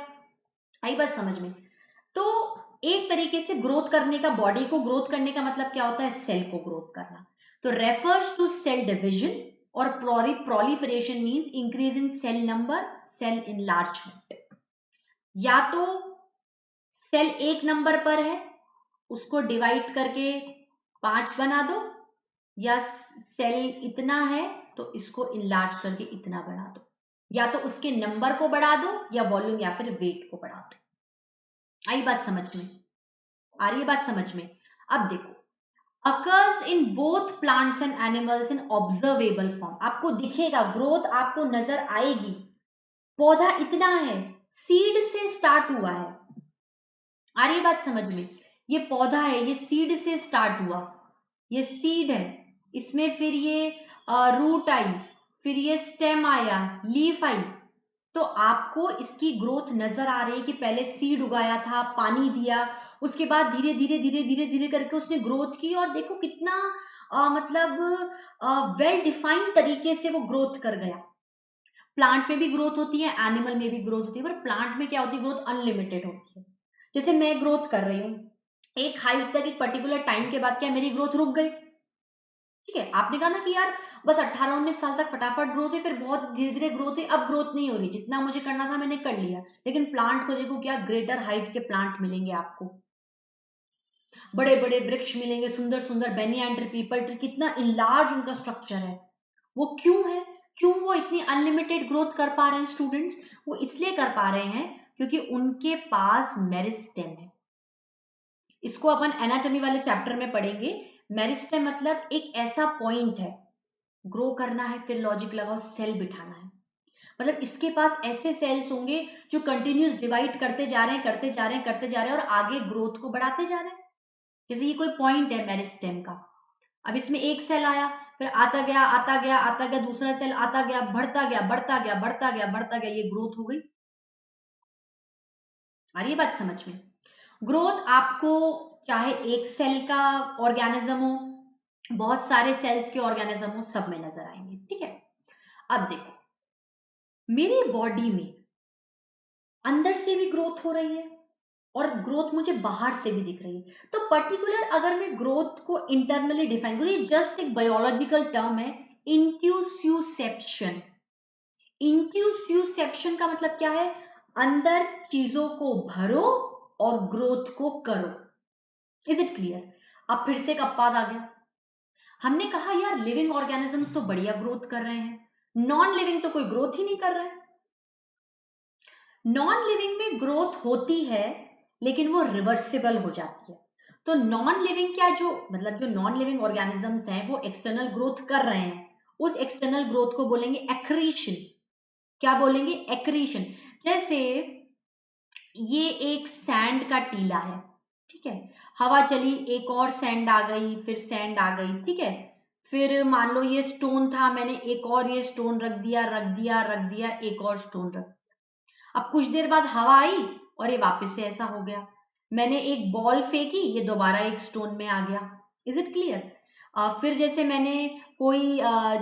आई बात समझ में? तो एक तरीके से ग्रोथ करने का, बॉडी को ग्रोथ करने का मतलब क्या होता है? सेल को ग्रोथ करना। तो रेफर्स टू सेल डिविजन और proliferation means increase in cell number, cell enlargement. या तो सेल एक नंबर पर है, उसको डिवाइड करके 5 बना दो, या सेल इतना है तो इसको इनलार्ज करके इतना बना दो, या तो उसके नंबर को बढ़ा दो या वॉल्यूम या फिर वेट को बढ़ा दो। आई बात समझ में? आ रही है बात समझ में? अब देखो, occurs in both plants and animals in observable form. आपको दिखेगा, ग्रोथ आपको नजर आएगी। पौधा इतना है, सीड से स्टार्ट हुआ है। आ रही है बात समझ में? ये पौधा है, ये सीड से स्टार्ट हुआ, ये सीड है, इसमें फिर ये रूट आई, फिर ये स्टेम आया, लीफ आई। तो आपको इसकी ग्रोथ नजर आ रही है कि पहले सीड उगाया था, पानी दिया, उसके बाद धीरे धीरे धीरे धीरे धीरे करके उसने ग्रोथ की, और देखो कितना मतलब वेल डिफाइंड तरीके से वो ग्रोथ कर गया। प्लांट में भी ग्रोथ होती है, एनिमल में भी ग्रोथ होती है, पर प्लांट में क्या होती है? ग्रोथ अनलिमिटेड होती है। जैसे मैं ग्रोथ कर रही हूँ, एक हाइट तक, एक पर्टिकुलर टाइम के बाद क्या मेरी ग्रोथ रुक गई? ठीक है, आपने कहा ना कि यार बस 18-19 साल तक फटाफट ग्रोथ है, फिर बहुत धीरे धीरे ग्रोथ है, अब ग्रोथ नहीं हो रही, जितना मुझे करना था मैंने कर लिया। लेकिन प्लांट को देखो, क्या ग्रेटर हाइट के प्लांट मिलेंगे आपको, बड़े बड़े वृक्ष मिलेंगे, सुंदर सुंदर बेनियन ट्री, पीपल ट्री, कितना इनलार्ज उनका स्ट्रक्चर है। वो क्यों है? क्यों वो इतनी अनलिमिटेड ग्रोथ कर पा रहे हैं स्टूडेंट्स? वो इसलिए कर पा रहे हैं क्योंकि उनके पास मेरिस्टेम है। इसको अपन एनाटॉमी वाले चैप्टर में पढ़ेंगे। मेरिस्टेम मतलब एक ऐसा पॉइंट है, ग्रो करना है, फिर लॉजिक लगाओ, सेल बिठाना है। मतलब इसके पास ऐसे सेल्स होंगे जो कंटिन्यूस डिवाइड करते जा रहे हैं, करते जा रहे हैं, करते जा रहे हैं, और आगे ग्रोथ को बढ़ाते जा रहे हैं। जैसे ये कोई पॉइंट है मेरिस्टेम का, अब इसमें एक सेल आया, फिर आता गया आता गया आता गया, दूसरा सेल आता गया, बढ़ता गया बढ़ता गया बढ़ता गया बढ़ता गया, ये ग्रोथ हो गई। आ रही है बात समझ में? ग्रोथ आपको चाहे एक सेल का ऑर्गेनिज्म हो, बहुत सारे सेल्स के ऑर्गेनिज्म हो, सब में नजर आएंगे। ठीक है, अब देखो मेरी बॉडी में अंदर से भी ग्रोथ हो रही है और ग्रोथ मुझे बाहर से भी दिख रही है। तो पर्टिकुलर अगर मैं ग्रोथ को इंटरनली डिफाइन करूं, ये जस्ट एक बायोलॉजिकल टर्म है, इंट्यूसियोसेप्शन। इंट्यूसियोसेप्शन का मतलब क्या है? अंदर चीजों को भरो और ग्रोथ को करो। Is it clear? अब फिर से एक अपवाद आ गया। हमने कहा यार लिविंग ऑर्गेनिजम्स तो बढ़िया ग्रोथ कर रहे हैं, नॉन लिविंग तो कोई ग्रोथ ही नहीं कर रहा है। नॉन लिविंग में ग्रोथ होती है लेकिन वो रिवर्सिबल हो जाती है। तो नॉन लिविंग क्या, जो मतलब जो नॉन लिविंग ऑर्गेनिजम्स हैं वो एक्सटर्नल ग्रोथ कर रहे हैं, उस एक्सटर्नल ग्रोथ को बोलेंगे एक्रीशन। क्या बोलेंगे? एक्रीशन। जैसे ये एक सैंड का टीला है, ठीक है, हवा चली, एक और सैंड आ गई, फिर सैंड आ गई, ठीक है, फिर मान लो ये स्टोन था, मैंने एक और ये स्टोन रख दिया रख दिया रख दिया, एक और स्टोन रख दिया। अब कुछ देर बाद हवा आई और ये वापस से ऐसा हो गया। मैंने एक बॉल फेंकी, ये दोबारा एक स्टोन में आ गया। Is it clear? फिर जैसे मैंने कोई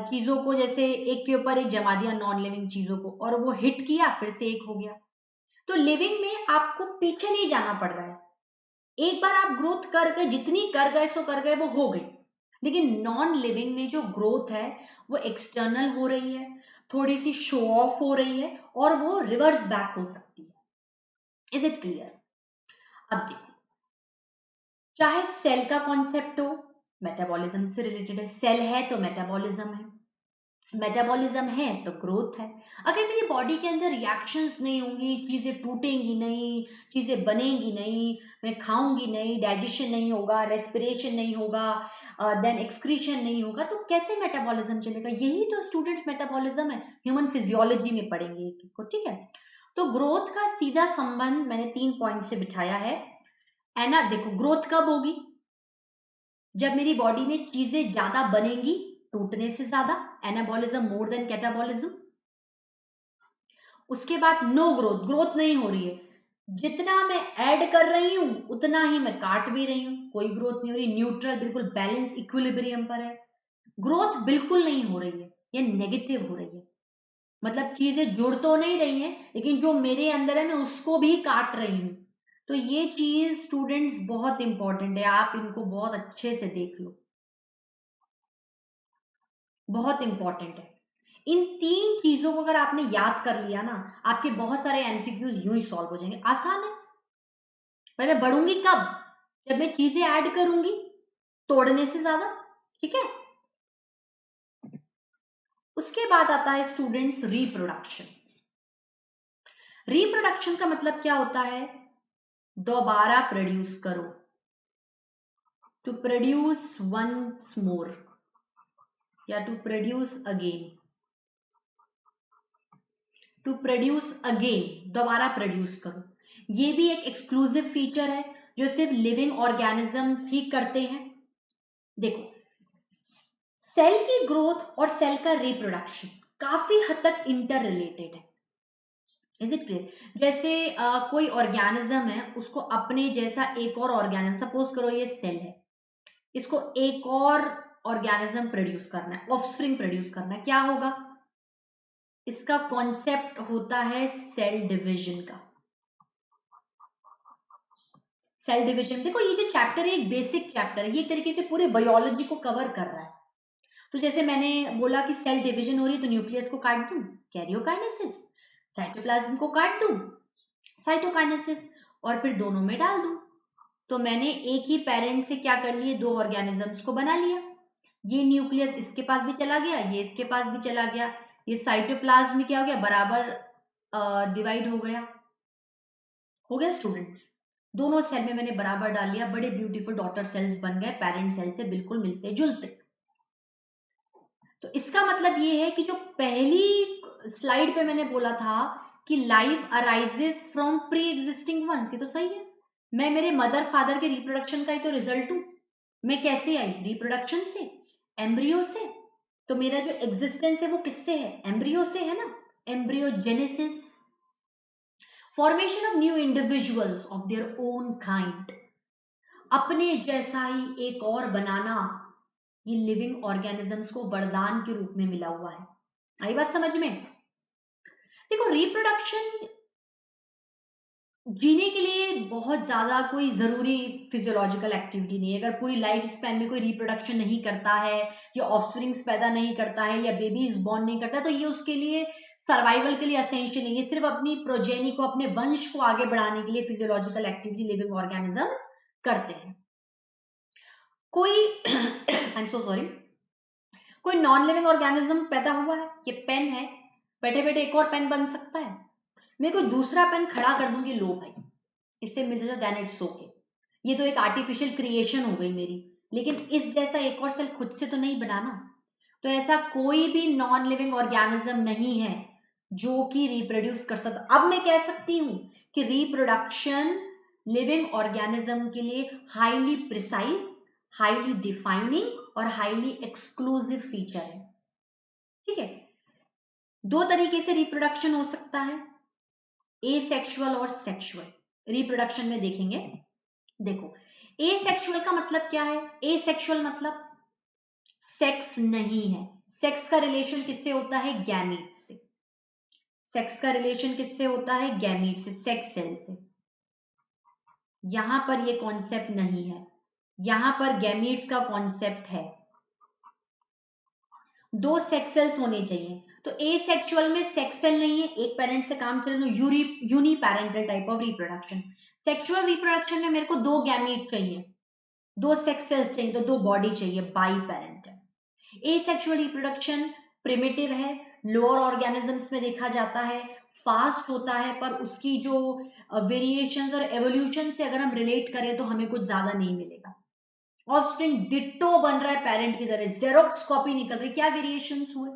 चीजों को जैसे एक के ऊपर एक जमा दिया, नॉन लिविंग चीजों को, और वो हिट किया, फिर से एक हो गया। तो लिविंग में आपको पीछे नहीं जाना पड़ रहा है, एक बार आप ग्रोथ कर गए, जितनी कर गए सो कर गए, वो हो गई। लेकिन नॉन लिविंग में जो ग्रोथ है वो एक्सटर्नल हो रही है, थोड़ी सी शो ऑफ हो रही है, और वो रिवर्स बैक हो सकती है। Is it clear? अब देखो, चाहे सेल का कॉन्सेप्ट हो, मेटाबॉलिज्म से रिलेटेड है, सेल है तो मेटाबॉलिज्म है, मेटाबॉलिज्म है तो ग्रोथ है। अगर मेरी बॉडी के अंदर रिएक्शंस नहीं होंगी, चीजें टूटेंगी नहीं, चीजें बनेंगी नहीं, मैं खाऊंगी नहीं, डाइजेशन नहीं होगा, रेस्पिरेशन नहीं होगा, देन एक्सक्रीशन नहीं होगा, तो कैसे मेटाबॉलिज्म चलेगा? यही तो स्टूडेंट्स मेटाबॉलिज्म है, ह्यूमन फिजियोलॉजी में पढ़ेंगे एक को, ठीक है? तो ग्रोथ का सीधा संबंध मैंने 3 पॉइंट से बिठाया है ना। देखो, ग्रोथ कब होगी? जब मेरी बॉडी में चीजें ज्यादा बनेंगी, टूटने से ज्यादा, एनाबॉलिज्म मोर देन कैटाबॉलिज्म। उसके बाद नो ग्रोथ, ग्रोथ नहीं हो रही है, जितना मैं ऐड कर रही हूं उतना ही मैं काट भी रही हूं, कोई ग्रोथ नहीं हो रही, न्यूट्रल, बिल्कुल बैलेंस इक्विलिब्रियम पर है। ग्रोथ बिल्कुल नहीं हो रही है, ये नेगेटिव हो रही है, मतलब चीजें जुड़ तो नहीं रही हैं, लेकिन जो मेरे अंदर है मैं उसको भी काट रही हूं। तो ये चीज स्टूडेंट्स बहुत इंपॉर्टेंट है, आप इनको बहुत अच्छे से देख लो, बहुत इंपॉर्टेंट है। इन 3 चीजों को अगर आपने याद कर लिया ना, आपके बहुत सारे एमसीक्यूज यूं ही सॉल्व हो जाएंगे। आसान है भाई। मैं बढ़ूंगी कब? जब मैं चीजें ऐड करूंगी, तोड़ने से ज्यादा, ठीक है? उसके बाद आता है स्टूडेंट्स रिप्रोडक्शन। रिप्रोडक्शन का मतलब क्या होता है? दोबारा प्रोड्यूस करो, टू प्रोड्यूस वंस मोर, या to produce again, to produce again, दोबारा प्रोड्यूस करो। ये भी एक एक्सक्लूसिव फीचर है जो सिर्फ लिविंग ऑर्गेनिजम्स ही करते हैं। देखो, सेल की ग्रोथ और सेल का रिप्रोडक्शन काफी हद तक इंटर रिलेटेड है। Is it clear? जैसे कोई ऑर्गेनिज्म है, उसको अपने जैसा एक और ऑर्गेनिज्म, सपोज करो ये सेल है, इसको एक और ऑर्गेनिज्म प्रोड्यूस करना है, ऑफस्प्रिंग प्रोड्यूस करना है, क्या होगा? इसका कॉन्सेप्ट होता है सेल डिविजन का। सेल डिविजन, देखो ये जो चैप्टर है एक बेसिक चैप्टर है, ये एक तरीके से पूरे बायोलॉजी को कवर कर रहा है। तो जैसे मैंने बोला कि सेल डिवीजन हो रही है, तो न्यूक्लियस को काट दूं, कैरियोकाइनेसिस, साइटोप्लाज्म को काट दूं, साइटोकाइनेसिस, और फिर दोनों में डाल दूं। तो मैंने एक ही पेरेंट से क्या कर लिए, 2 ऑर्गेनिजम्स को बना लिया। ये न्यूक्लियस इसके पास भी चला गया, ये इसके पास भी चला गया, ये साइटोप्लाज्म में क्या हो गया, बराबर डिवाइड हो गया स्टूडेंट्स। दोनों सेल में मैंने बराबर डाल लिया, बड़े ब्यूटीफुल डॉटर सेल्स बन गए, पेरेंट सेल से बिल्कुल मिलते जुलते। तो इसका मतलब ये है कि जो पहली स्लाइड पे मैंने बोला था कि life arises from pre existing ones, ये तो सही है। मैं मेरे मदर फादर के रिप्रोडक्शन का ही तो रिजल्ट हूं। मैं कैसे आई? रिप्रोडक्शन से, एम्ब्रियो से। तो मेरा जो एग्जिस्टेंस है वो किससे है? एम्ब्रियो से है ना, embryogenesis, formation of new individuals of their own kind, अपने जैसा ही एक और बनाना, ये लिविंग ऑर्गेनिजम्स को वरदान के रूप में मिला हुआ है। आई बात समझ में? देखो, रिप्रोडक्शन जीने के लिए बहुत ज्यादा कोई जरूरी फिजियोलॉजिकल एक्टिविटी नहीं है। अगर पूरी लाइफ स्पैन में कोई रिप्रोडक्शन नहीं करता है, या ऑफस्प्रिंग्स पैदा नहीं करता है, या बेबीज बॉर्न नहीं करता है, तो ये उसके लिए सर्वाइवल के लिए असेंशियल नहीं है। सिर्फ अपनी प्रोजेनी को, अपने वंश को आगे बढ़ाने के लिए फिजियोलॉजिकल एक्टिविटी लिविंग ऑर्गेनिजम्स करते हैं। कोई आई एम सो सॉरी, कोई नॉन लिविंग ऑर्गेनिज्म पैदा हुआ है, ये पेन है, बैठे बैठे एक और पेन बन सकता है। मैं कोई दूसरा पेन खड़ा कर दूंगी, लो भाई इससे मिल जाए, देन इट्स ओके। ये तो एक आर्टिफिशियल क्रिएशन हो गई मेरी, लेकिन इस जैसा एक और सेल खुद से तो नहीं बनाना। तो ऐसा कोई भी नॉन लिविंग ऑर्गेनिज्म नहीं है जो कि रिप्रोड्यूस कर सकता। अब मैं कह सकती हूं कि रिप्रोडक्शन लिविंग ऑर्गेनिज्म के लिए हाईली प्रिसाइज, हाईली डिफाइनिंग और हाईली एक्सक्लूसिव फीचर है। ठीक है, दो तरीके से रिप्रोडक्शन हो सकता है, एसेक्सुअल और सेक्सुअल। रिप्रोडक्शन में देखेंगे, देखो एसेक्सुअल का मतलब क्या है? एसेक्सुअल मतलब सेक्स नहीं है। सेक्स का रिलेशन किससे होता है? गैमीट से। सेक्स का रिलेशन किससे होता है? गैमीट से, सेक्स सेल से। यहां पर ये कॉन्सेप्ट नहीं है, यहां पर गैमीट्स का कॉन्सेप्ट है। दो सेक्स सेल्स होने चाहिए। तो एसेक्सुअल में सेक्स सेल नहीं है, एक पेरेंट से काम चले, uniparental type of reproduction. Sexual reproduction में मेरे को दो गैमीट चाहिए, दो सेक्स सेल्स चाहिए, तो दो बॉडी चाहिए, by parental. Asexual reproduction primitive है, लोअर ऑर्गेनिजम्स में देखा जाता है, फास्ट होता है, पर उसकी जो वेरिएशंस और एवोल्यूशन से अगर हम रिलेट करें तो हमें कुछ ज्यादा नहीं मिलेगा। ऑफस्प्रिंग डिट्टो बन रहा है पेरेंट की तरह, जेरोक्स कॉपी निकल रही, क्या वेरिएशंस हुए?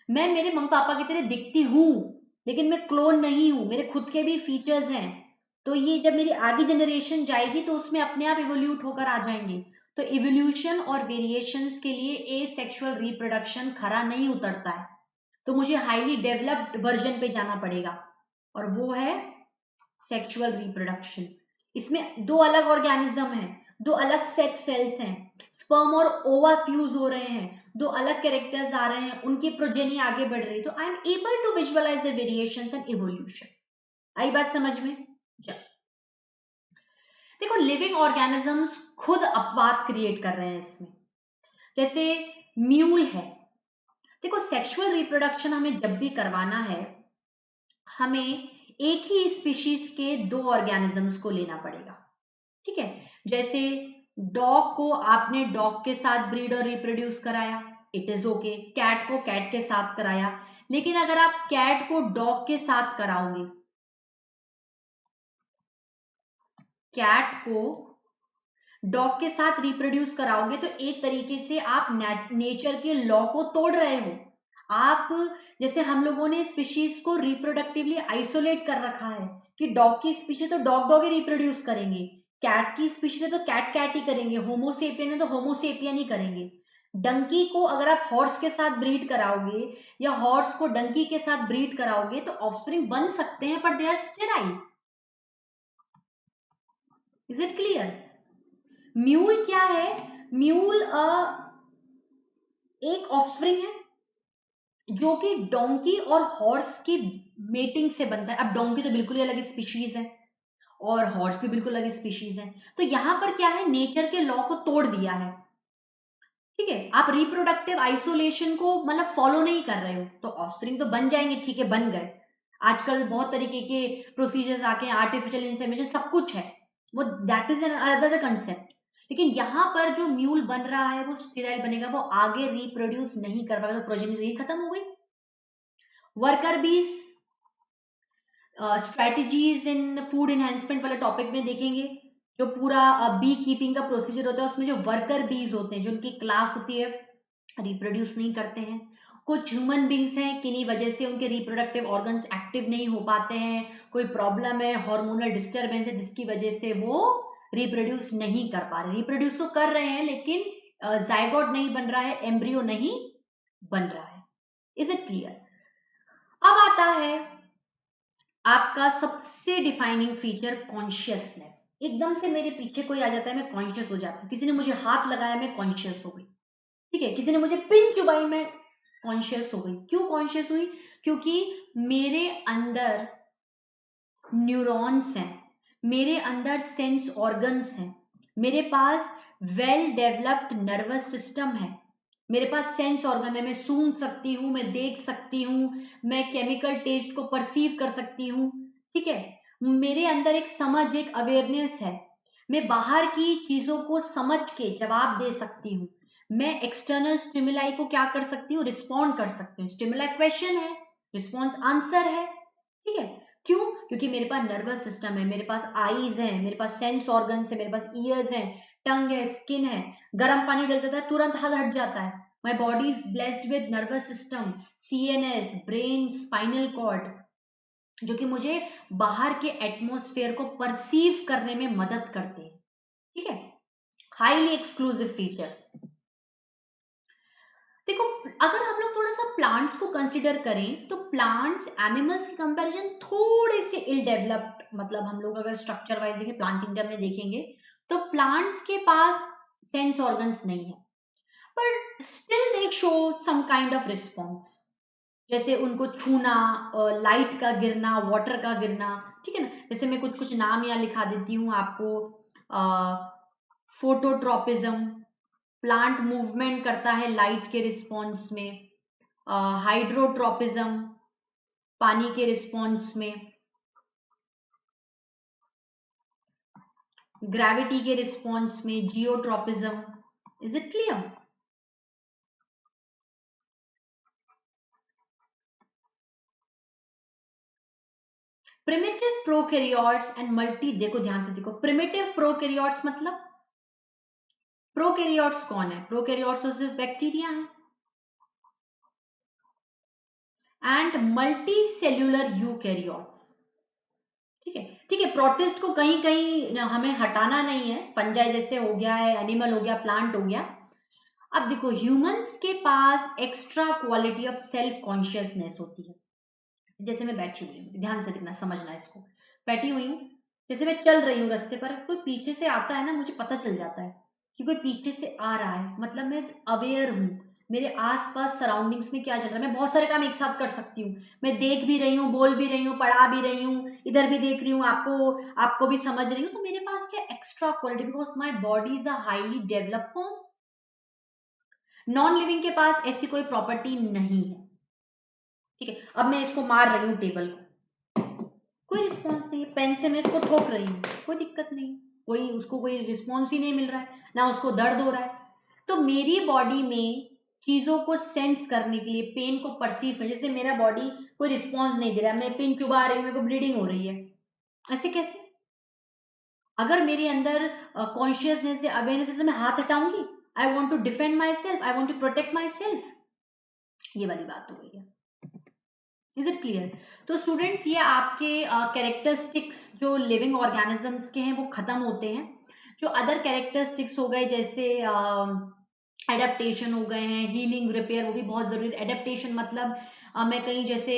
मैं मेरे मम्मी पापा की तरह दिखती हूं, लेकिन मैं क्लोन नहीं हूं, मेरे खुद के भी फीचर्स हैं। तो ये जब मेरी आगे जनरेशन जाएगी तो उसमें अपने आप इवोल्यूट होकर आ जाएंगे। तो इवोल्यूशन और वेरिएशंस के लिए एसेक्सुअल रिप्रोडक्शन खरा नहीं उतरता है, तो मुझे हाईली डेवलप्ड वर्जन पे जाना पड़ेगा, और वो है सेक्सुअल रिप्रोडक्शन। इसमें दो अलग ऑर्गेनिज्म हैं, दो अलग सेक्स सेल्स हैं, स्पर्म और ओवा फ्यूज हो रहे हैं, दो अलग कैरेक्टर्स आ रहे हैं, उनकी प्रोजेनी आगे बढ़ रही है। तो I am able to visualise the variations and evolution. आई बात समझ में? देखो लिविंग ऑर्गेनिजम्स खुद अपवाद क्रिएट कर रहे हैं इसमें, जैसे म्यूल है। देखो सेक्सुअल रिप्रोडक्शन हमें जब भी करवाना है, हमें एक ही स्पीशीज के दो ऑर्गेनिजम्स को लेना पड़ेगा। ठीक है, जैसे डॉग को आपने डॉग के साथ ब्रीड और रिप्रोड्यूस कराया, इट इज ओके। कैट को कैट के साथ कराया, लेकिन अगर आप कैट को डॉग के साथ कराओगे, कैट को डॉग के साथ रिप्रोड्यूस कराओगे, तो एक तरीके से आप नेचर के लॉ को तोड़ रहे हो। आप, जैसे हम लोगों ने स्पीशीज को रिप्रोडक्टिवली आइसोलेट कर रखा है कि डॉग की स्पीशीज तो डॉग डॉग ही रिप्रोड्यूस करेंगे, कैट की स्पीशीज है तो कैट कैट ही करेंगे, होमोसेपियन है तो होमोसेपियन ही करेंगे। डंकी को अगर आप हॉर्स के साथ ब्रीड कराओगे या हॉर्स को डंकी के साथ ब्रीड कराओगे तो ऑफस्प्रिंग बन सकते हैं, पर they are sterile. Is it clear? Mule क्या है? म्यूल एक ऑफस्प्रिंग है जो कि डोंकी और हॉर्स की मेटिंग से बनता है। अब डोंकी तो बिल्कुल ही अलग स्पीशीज है और हॉर्स भी बिल्कुल अलग स्पीशीज है, तो यहां पर क्या है, नेचर के लॉ को तोड़ दिया है। ठीक है, आप रिप्रोडक्टिव आइसोलेशन को मतलब फॉलो नहीं कर रहे हो, तो ऑफस्प्रिंग तो बन जाएंगे, ठीक है बन गए। आजकल बहुत तरीके के प्रोसीजर्स आके, आर्टिफिशियल इंसेमिनेशन सब कुछ है, वो that is an other concept. लेकिन यहाँ पर जो म्यूल बन रहा है वो स्टेराइल बनेगा, वो आगे रिप्रोड्यूस नहीं कर पाएगा, तो प्रोजेनी खत्म हो गई। वर्कर बीज स्ट्रेटजीज इन फूड एनहेंसमेंट वाले टॉपिक में देखेंगे, जो पूरा बी कीपिंग का प्रोसीजर होता है, उसमें जो वर्कर बीज होते हैं, जो उनकी क्लास होती है, रिप्रोड्यूस नहीं करते हैं। कुछ ह्यूमन बींग्स हैं, किन्हीं वजह से उनके रिप्रोडक्टिव ऑर्गन्स एक्टिव नहीं हो पाते हैं, कोई प्रॉब्लम है, हार्मोनल डिस्टर्बेंस है, जिसकी वजह से वो रिप्रोड्यूस नहीं कर पा रहे। रिप्रोड्यूस तो कर रहे हैं लेकिन जाइगोट नहीं बन रहा है, एम्ब्रियो नहीं बन रहा है। Is it clear? अब आता है आपका सबसे डिफाइनिंग फीचर, कॉन्शियसनेस। एकदम से मेरे पीछे कोई आ जाता है, मैं कॉन्शियस हो जाती हूँ। किसी ने मुझे हाथ लगाया, मैं कॉन्शियस हो गई। ठीक है, किसी ने मुझे पिन चुबाई, मैं कॉन्शियस हो गई। क्यों कॉन्शियस हुई? क्योंकि मेरे अंदर न्यूरॉन्स हैं, मेरे अंदर सेंस ऑर्गन्स हैं, मेरे पास वेल डेवलप्ड नर्वस सिस्टम है, मेरे पास सेंस ऑर्गन है, मैं सूंघ सकती हूँ, मैं देख सकती हूँ, मैं केमिकल टेस्ट को परसीव कर सकती हूँ। ठीक है, मेरे अंदर एक समझ, एक अवेयरनेस है, मैं बाहर की चीजों को समझ के जवाब दे सकती हूँ। मैं एक्सटर्नल स्टिमुलाई को क्या कर सकती हूँ, रिस्पॉन्ड कर सकती हूँ। स्टिमुलाई क्वेश्चन है, रिस्पॉन्स आंसर है। ठीक है, क्यों? क्योंकि मेरे पास नर्वस सिस्टम है, मेरे पास आईज है, मेरे पास सेंस ऑर्गन्स है, मेरे पास ईयर्स है, टंग है, स्किन है। गर्म पानी डल जाता है तुरंत हाथ हट जाता है। My body is blessed with nervous system, CNS, brain, spinal cord, जो कि मुझे बाहर के एटमोस्फेयर को परसीव करने में मदद करते हैं। ठीक है, हाईली एक्सक्लूसिव फीचर। देखो, अगर हम लोग थोड़ा सा प्लांट्स को कंसिडर करें तो प्लांट्स एनिमल्स की कंपैरिजन थोड़े से इल डेवलप्ड, मतलब हम लोग अगर स्ट्रक्चर वाइज देखें, प्लांट किंगडम में देखेंगे तो प्लांट्स के पास सेंस ऑर्गन्स नहीं है, but still they show some kind of response, जैसे उनको छूना, लाइट का गिरना, वाटर का गिरना, ठीक है ना। जैसे मैं कुछ कुछ नाम यहाँ लिखा देती हूँ आपको। फोटोट्रोपिज्म, प्लांट मूवमेंट करता है लाइट के रिस्पॉन्स में। हाइड्रोट्रोपिज्म, पानी के रिस्पॉन्स में। ग्रेविटी के रिस्पॉन्स में geotropism. Is it clear? Primitive prokaryotes and multi, देखो ध्यान से देखो, प्रिमिटिव प्रोकैरियोट्स मतलब, प्रोकैरियोट्स कौन है? प्रोकैरियोट्स तो सिर्फ बैक्टीरिया है। एंड मल्टी सेल्यूलर यूकैरियोट्स, ठीक है, ठीक है। प्रोटिस्ट को कहीं कहीं हमें हटाना नहीं है, फंजाई जैसे हो गया है, एनिमल हो गया, प्लांट हो गया। अब देखो, ह्यूमंस के पास extra quality of self consciousness होती है। जैसे मैं बैठी हुई हूँ, ध्यान से देखना, समझना इसको। बैठी हुई हूँ, जैसे मैं चल रही हूँ रास्ते पर, कोई पीछे से आता है ना, मुझे पता चल जाता है कि कोई पीछे से आ रहा है, मतलब मैं अवेयर हूँ मेरे आसपास सराउंडिंग्स में क्या चल रहा है। मैं बहुत सारे काम एक साथ कर सकती हूँ, मैं देख भी रही हूँ, बोल भी रही हूँ, पढ़ा भी रही हूँ, इधर भी देख रही हूँ, आपको आपको भी समझ रही हूँ। तो मेरे पास क्या extra quality, because my body is a highly develop form. Non living के पास ऐसी कोई प्रॉपर्टी नहीं है, ठीक है। अब मैं इसको मार रही हूँ टेबल को, कोई रिस्पॉन्स नहीं है। पेन से मैं इसको ठोक रही हूँ, कोई दिक्कत नहीं, कोई उसको कोई रिस्पॉन्स ही नहीं मिल रहा है, ना उसको दर्द हो रहा है। तो मेरी बॉडी में चीजों को सेंस करने के लिए, पेन को परसीव करने, जैसे मेरा बॉडी कोई रिस्पॉन्स नहीं दे रहा, मैं पेन चुबा रही हूँ, मेरे को ब्लीडिंग हो रही है, ऐसे कैसे? अगर मेरे अंदर कॉन्शियसनेस या अवेयरनेस है तो मैं हाथ हटाऊंगी। I want to defend myself, I want to protect myself. ये वाली बात हो गई है। Is it clear? तो स्टूडेंट्स, ये आपके कैरेक्टरिस्टिक्स जो लिविंग ऑर्गेनिजम्स के हैं वो खत्म होते हैं। जो अदर कैरेक्टरिस्टिक्स हो गए, जैसे एडेप्टेशन हो गए हैं, हीलिंग, रिपेयर, वो भी बहुत जरूरी है। एडेप्टेशन मतलब मैं कहीं, जैसे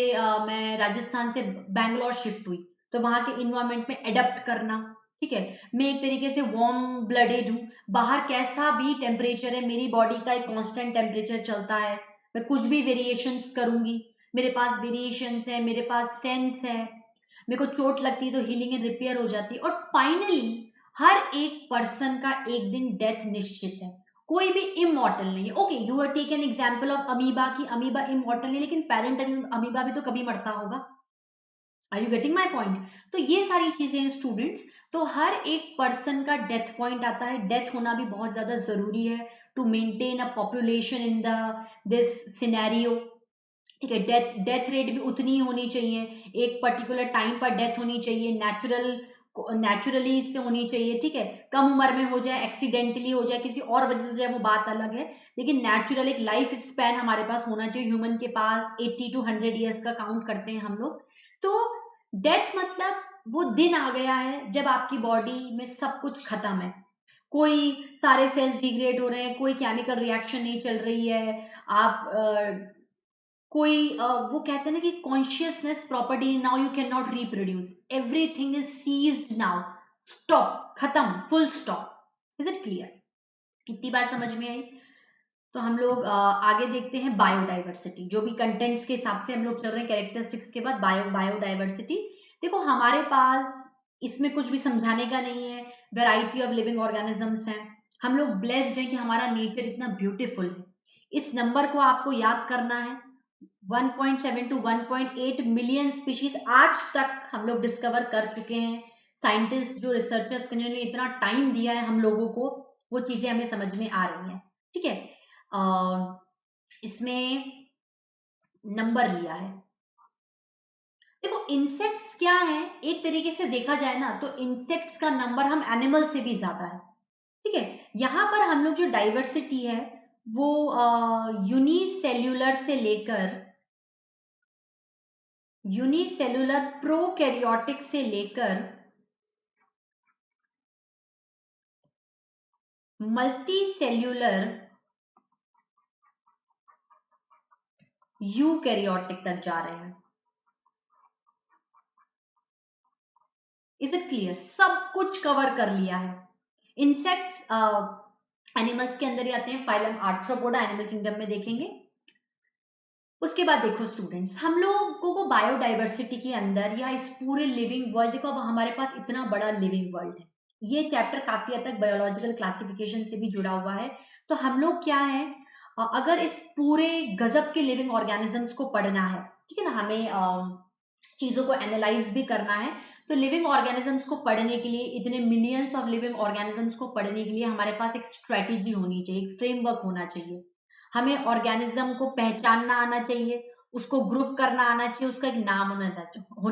मैं राजस्थान से बैंगलोर शिफ्ट हुई, तो वहां के इन्वायरमेंट में एडेप्ट करना, ठीक है। मैं एक तरीके से वार्म ब्लडेड हूँ, बाहर कैसा भी टेम्परेचर है, मेरी बॉडी का एक कांस्टेंट टेम्परेचर चलता है, मैं कुछ भी वेरिएशंस करूंगी, मेरे पास वेरिएशंस है, मेरे पास सेंस है, मेरे को चोट लगती है तो हीलिंग एंड रिपेयर हो जाती है। और फाइनली हर एक पर्सन का एक दिन डेथ निश्चित है, कोई भी इमॉर्टल नहीं है। Okay, you are take an example of amoeba की, अमीबा इमॉर्टल नहीं, लेकिन पेरेंट अमीबा भी तो कभी मरता होगा। Are you getting my point? तो ये सारी चीजें हैं स्टूडेंट्स। तो हर एक पर्सन का डेथ पॉइंट आता है, डेथ होना भी बहुत ज्यादा जरूरी है to maintain a population in the this scenario, ठीक है। डेथ डेथ रेट भी उतनी ही होनी चाहिए, एक पर्टिकुलर टाइम पर डेथ होनी चाहिए, नेचुरली से होनी चाहिए, ठीक है। कम उम्र में हो जाए, एक्सीडेंटली हो जाए, किसी और वजह से हो जाए, वो बात अलग है, लेकिन नेचुरल एक लाइफ स्पैन हमारे पास होना चाहिए। ह्यूमन के पास 80 टू 100 ईयर्स का काउंट करते हैं हम लोग। तो डेथ मतलब वो दिन आ गया है जब आपकी बॉडी में सब कुछ खत्म है, कोई सारे सेल्स डिग्रेड हो रहे हैं, कोई केमिकल रिएक्शन नहीं चल रही है, आप कोई वो कहते हैं ना कि consciousness property, now you can not reproduce, everything is ceased now, stop, खत्म, full stop. Is it clear? इतनी बात समझ में आई? तो हम लोग आगे देखते हैं बायोडाइवर्सिटी, जो भी कंटेंट्स के हिसाब से हम लोग चल रहे हैं, कैरेक्टरिस्टिक्स के बाद बायोडाइवर्सिटी। देखो हमारे पास इसमें कुछ भी समझाने का नहीं है, वेराइटी ऑफ लिविंग ऑर्गेनिजम्स हैं, हम लोग ब्लेस्ड हैं कि हमारा नेचर इतना ब्यूटीफुल है। इस नंबर को आपको याद करना है, 1.7 टू 1.8 मिलियन स्पीशीज आज तक हम लोग डिस्कवर कर चुके हैं। साइंटिस्ट जो रिसर्चर्स जिन्होंने इतना टाइम दिया है हम लोगों को, वो चीजें हमें समझ में आ रही हैं, ठीक है। इसमें नंबर लिया है। देखो इंसेक्ट्स क्या है, एक तरीके से देखा जाए ना तो इंसेक्ट्स का नंबर हम एनिमल से भी ज्यादा है, ठीक है। यहाँ पर हम लोग जो डाइवर्सिटी है वो यूनिसेल्यूलर से लेकर, यूनिसेल्यूलर प्रोकैरियोटिक से लेकर मल्टी सेल्यूलर यूकैरियोटिक तक जा रहे हैं। Is it clear? सब कुछ कवर कर लिया है। इंसेक्ट्स एनिमल्स के अंदर ही आते हैं, फाइलम आर्थ्रोपोडा एनिमल किंगडम में देखेंगे। उसके बाद देखो स्टूडेंट्स, हम लोगों को बायोडाइवर्सिटी के अंदर या इस पूरे लिविंग वर्ल्ड, देखो अब हमारे पास इतना बड़ा लिविंग वर्ल्ड है, ये चैप्टर काफी हद तक बायोलॉजिकल क्लासिफिकेशन से भी जुड़ा हुआ है। तो हम लोग क्या है, अगर इस पूरे गजब के लिविंग ऑर्गेनिजम्स को पढ़ना है, ठीक है ना, हमें चीजों को एनालाइज भी करना है, तो लिविंग ऑर्गेनिजम्स को पढ़ने के लिए, इतने मिलियंस ऑफ लिविंग ऑर्गेनिजम्स को पढ़ने के लिए हमारे पास एक स्ट्रेटेजी होनी चाहिए, एक फ्रेमवर्क होना चाहिए। हमें ऑर्गेनिज्म को पहचानना आना चाहिए, उसको ग्रुप करना आना चाहिए, उसका एक नाम होना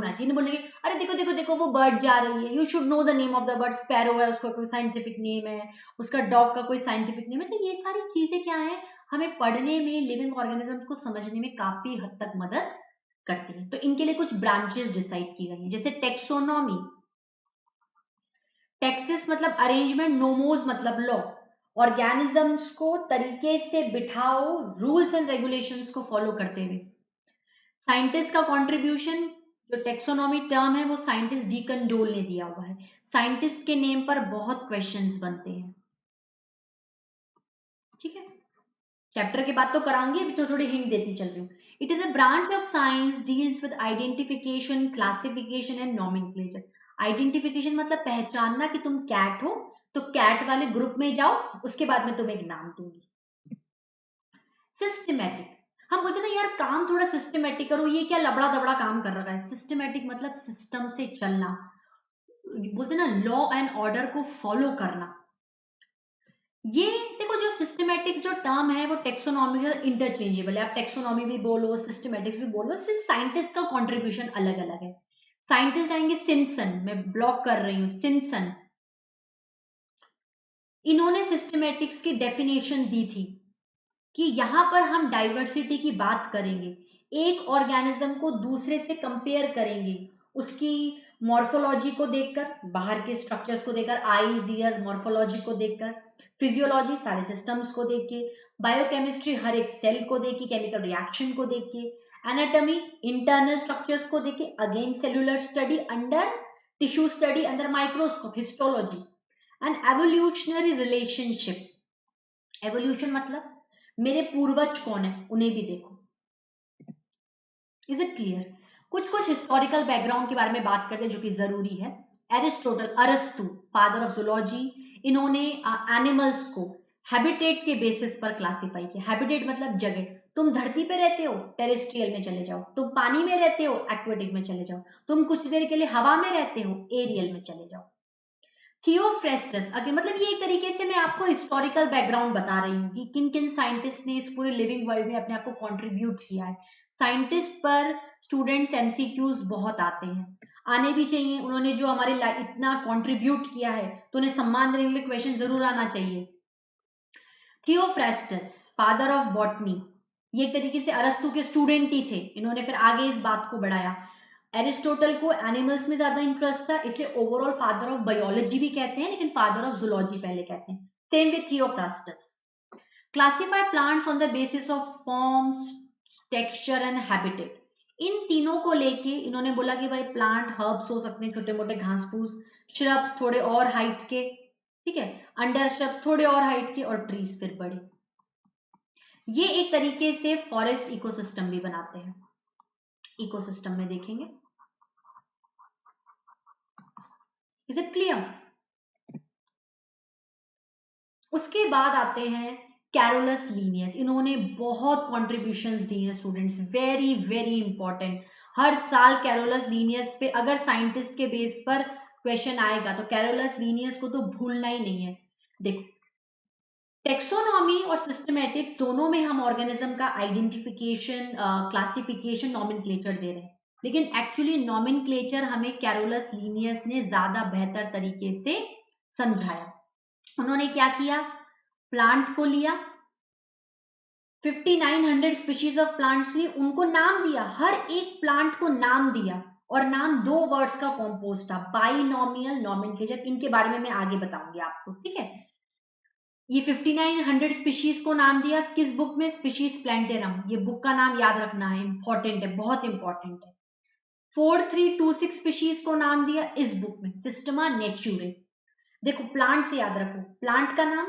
चाहिए। नहीं बोलेंगे अरे देखो देखो देखो वो बर्ड जा रही है, you should know the name of the bird, sparrow है, उसका कोई साइंटिफिक नेम है, उसका डॉग का कोई साइंटिफिक नेम है। तो ये सारी चीजें क्या है, हमें पढ़ने में, लिविंग ऑर्गेनिज्म को समझने में काफी हद तक मदद करती है। तो इनके लिए कुछ ब्रांचेस डिसाइड की गई हैं, जैसे टेक्सोनॉमी, टेक्सिस मतलब अरेंजमेंट, नोमोस मतलब लॉ, ऑर्गेनिजम्स को तरीके से बिठाओ रूल्स एंड रेगुलेशंस को फॉलो करते हुए। साइंटिस्ट का कंट्रीब्यूशन, जो टेक्सोनॉमी टर्म है वो साइंटिस्ट डी कंडोल ने दिया हुआ है। साइंटिस्ट के नेम पर बहुत क्वेश्चंस बनते हैं, ठीक है। चैप्टर के बाद तो कराऊंगी, अभी थोड़ी हिंट देती चल रही हूँ। It is a branch of science deals with identification, classification and nomenclature. Identification मतलब पहचानना कि तुम कैट हो, तो कैट वाले ग्रुप में जाओ, उसके बाद में तुम्हें एक नाम दूंगी। सिस्टमैटिक, हम बोलते ना यार काम थोड़ा सिस्टमैटिक करो, ये क्या लबड़ा दबड़ा काम कर रखा है। सिस्टमैटिक मतलब सिस्टम से चलना, बोलते ना लॉ एंड ऑर्डर को फॉलो करना। ये देखो जो सिस्टमैटिक जो टर्म है वो टेक्सोनॉमी का इंटरचेंजेबल है, आप टेक्सोनॉमी भी बोलो, सिस्टमैटिक्स भी बोलो, सिर्फ साइंटिस्ट का कंट्रीब्यूशन अलग अलग है। साइंटिस्ट आएंगे सिम्पसन, मैं ब्लॉक कर रही हूँ, सिम्पसन, इन्होंने सिस्टमैटिक्स की डेफिनेशन दी थी कि यहां पर हम डाइवर्सिटी की बात करेंगे, एक ऑर्गेनिज्म को दूसरे से कंपेयर करेंगे, उसकी मॉर्फोलॉजी को देखकर, बाहर के स्ट्रक्चर्स को देखकर, आईज ईयर्स मॉर्फोलॉजी को देखकर, फिजियोलॉजी सारे सिस्टम्स को देख के, बायोकेमिस्ट्री हर एक सेल को देख के, केमिकल रिएक्शन को देख के, एनाटॉमी इंटरनल स्ट्रक्चर्स को देख के, again cellular study under tissue study under microscope, histology and evolutionary relationship. Evolution मतलब मेरे पूर्वज कौन है उन्हें भी देखो। Is it clear? कुछ कुछ हिस्टोरिकल बैकग्राउंड के बारे में बात करते हैं जो कि जरूरी है। एरिस्टोटल, अरस्तु, फादर ऑफ जूलॉजी, इन्होंने एनिमल्स को हैबिटेट के बेसिस पर क्लासिफाई किया। हैबिटेट मतलब जगह, तुम धरती पे रहते हो, टेरेस्ट्रियल में चले जाओ, तुम पानी में रहते हो, एक्वेटिक में चले जाओ, तुम कुछ देर के लिए हवा में रहते हो, एरियल में चले जाओ। थियोफ्रेस्टस, अगर मतलब ये एक तरीके से मैं आपको हिस्टोरिकल बैकग्राउंड बता रही हूँ कि किन किन साइंटिस्ट ने इस पूरे लिविंग वर्ल्ड में अपने आप को कंट्रीब्यूट किया है। साइंटिस्ट पर स्टूडेंट्स एमसीक्यूज बहुत आते हैं, आने भी चाहिए, उन्होंने जो हमारे इतना कंट्रीब्यूट किया है तो उन्हें सम्मान देने के लिए क्वेश्चन जरूर आना चाहिए। थियोफ्रेस्टस, फादर ऑफ बॉटनी, ये एक तरीके से अरस्तु के स्टूडेंट ही थे, इन्होंने फिर आगे इस बात को बढ़ाया। एरिस्टोटल को एनिमल्स में ज्यादा इंटरेस्ट था, इसलिए ओवरऑल फादर ऑफ बायोलॉजी भी कहते हैं, लेकिन फादर ऑफ जूलॉजी पहले कहते हैं। Same with Theophrastus. Classify plants on the basis of forms, texture and habitat. इन तीनों को लेके इन्होंने बोला कि भाई प्लांट हर्ब्स हो सकते हैं, छोटे मोटे घास फूस, श्रब्स थोड़े और हाइट के, ठीक है, अंडर श्रब्स थोड़े और हाइट के, और ट्रीज फिर बड़े। ये एक तरीके से फॉरेस्ट इकोसिस्टम भी बनाते हैं। इकोसिस्टम में देखेंगे। Is it clear? उसके बाद आते हैं कैरोलस लीनियस, इन्होंने बहुत कॉन्ट्रीब्यूशंस दी हैं स्टूडेंट्स, वेरी वेरी इंपॉर्टेंट। हर साल कैरोलस लीनियस पे अगर साइंटिस्ट के बेस पर क्वेश्चन आएगा तो कैरोलस लीनियस को तो भूलना ही नहीं है। देखो टेक्सोनॉमी और सिस्टमैटिक्स दोनों में हम ऑर्गेनिज्म का आइडेंटिफिकेशन, क्लासिफिकेशन, नॉमेनक्लेचर दे रहे हैं, लेकिन एक्चुअली नॉमेनक्लेचर हमें कैरोलस लीनियस ने ज्यादा बेहतर तरीके से समझाया। उन्होंने क्या किया, प्लांट को लिया, 5900 स्पीशीज ऑफ प्लांट्स लिए, उनको नाम दिया, हर एक प्लांट को नाम दिया, और नाम दो वर्ड्स का कॉम्पोज था, बाइनोमियल, नॉमेनक्लेचर। इनके बारे में मैं आगे बताऊंगी आपको, ठीक है। ये 5900 स्पीशीज को नाम दिया किस बुक में? Species plantarum. ये बुक का नाम याद रखना है, इंपॉर्टेंट है, बहुत इंपॉर्टेंट है। 4326 स्पीशीज को नाम दिया इस बुक में सिस्टमा नेचुरे। देखो प्लांट से याद रखो, प्लांट का नाम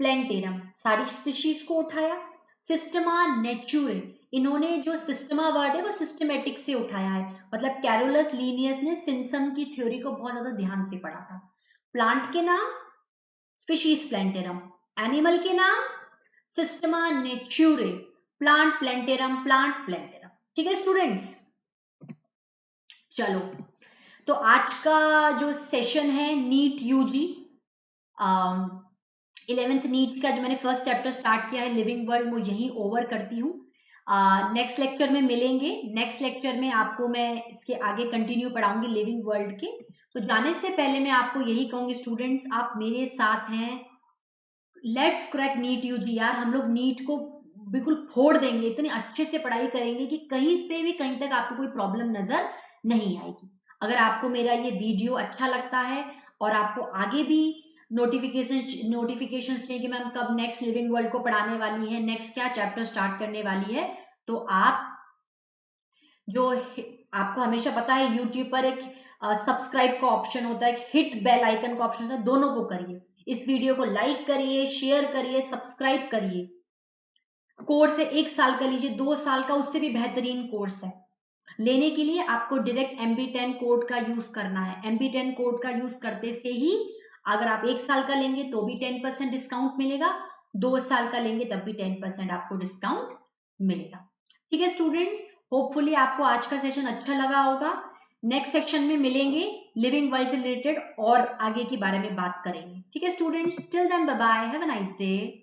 प्लेंटेरम, सारी स्पीशीज को उठाया। सिस्टमा नेचुरे, इन्होंने जो सिस्टमा वर्ड है वो सिस्टमेटिक से उठाया है, मतलब कैरोलस लीनियस ने सिम्पसन की थ्योरी को बहुत ज्यादा ध्यान से पढ़ा था। प्लांट के नाम स्पीशीज प्लेंटेरम, एनिमल के नाम सिस्टमा नेचुरे, प्लांट प्लेंटेरम, प्लांट प्लेंटेरम। ठीक है स्टूडेंट्स, चलो तो आज का जो सेशन है नीट यूजी 11th नीट का जो मैंने फर्स्ट चैप्टर स्टार्ट किया है लिविंग वर्ल्ड, वो यही ओवर करती हूँ। नेक्स्ट लेक्चर में मिलेंगे। नेक्स्ट लेक्चर में आपको मैं इसके आगे कंटिन्यू पढ़ाऊंगी लिविंग वर्ल्ड के। तो जाने से पहले मैं आपको यही कहूंगी स्टूडेंट्स, आप मेरे साथ हैं, लेट्स क्रैक नीट यूजी। यार हम लोग नीट को बिल्कुल फोड़ देंगे, इतने अच्छे से पढ़ाई करेंगे कि कहीं पे भी कहीं तक आपको कोई प्रॉब्लम नजर नहीं आएगी। अगर आपको मेरा ये वीडियो अच्छा लगता है और आपको आगे भी नोटिफिकेशन चाहिए कि मैम कब नेक्स्ट लिविंग वर्ल्ड को पढ़ाने वाली है, नेक्स्ट क्या चैप्टर स्टार्ट करने वाली है, तो आप जो आपको हमेशा पता है यूट्यूब पर एक सब्सक्राइब का ऑप्शन होता है, हिट बेल आइकन का ऑप्शन होता है, दोनों को करिए। इस वीडियो को लाइक करिए, शेयर करिए, सब्सक्राइब करिए। कोर्स है 1 साल का लीजिए, 2 साल का उससे भी बेहतरीन कोर्स है। लेने के लिए आपको डायरेक्ट MB10 कोड का यूज करना है। MB10 कोड का यूज करते से ही अगर आप 1 साल का लेंगे तो भी 10% डिस्काउंट मिलेगा, 2 साल का लेंगे तब भी 10% आपको डिस्काउंट मिलेगा। ठीक है स्टूडेंट्स, होपफुली आपको आज का सेशन अच्छा लगा होगा। नेक्स्ट सेक्शन में मिलेंगे, लिविंग वर्ल्ड से रिलेटेड और आगे के बारे में बात करेंगे। ठीक है students, till then bye bye, have a nice day.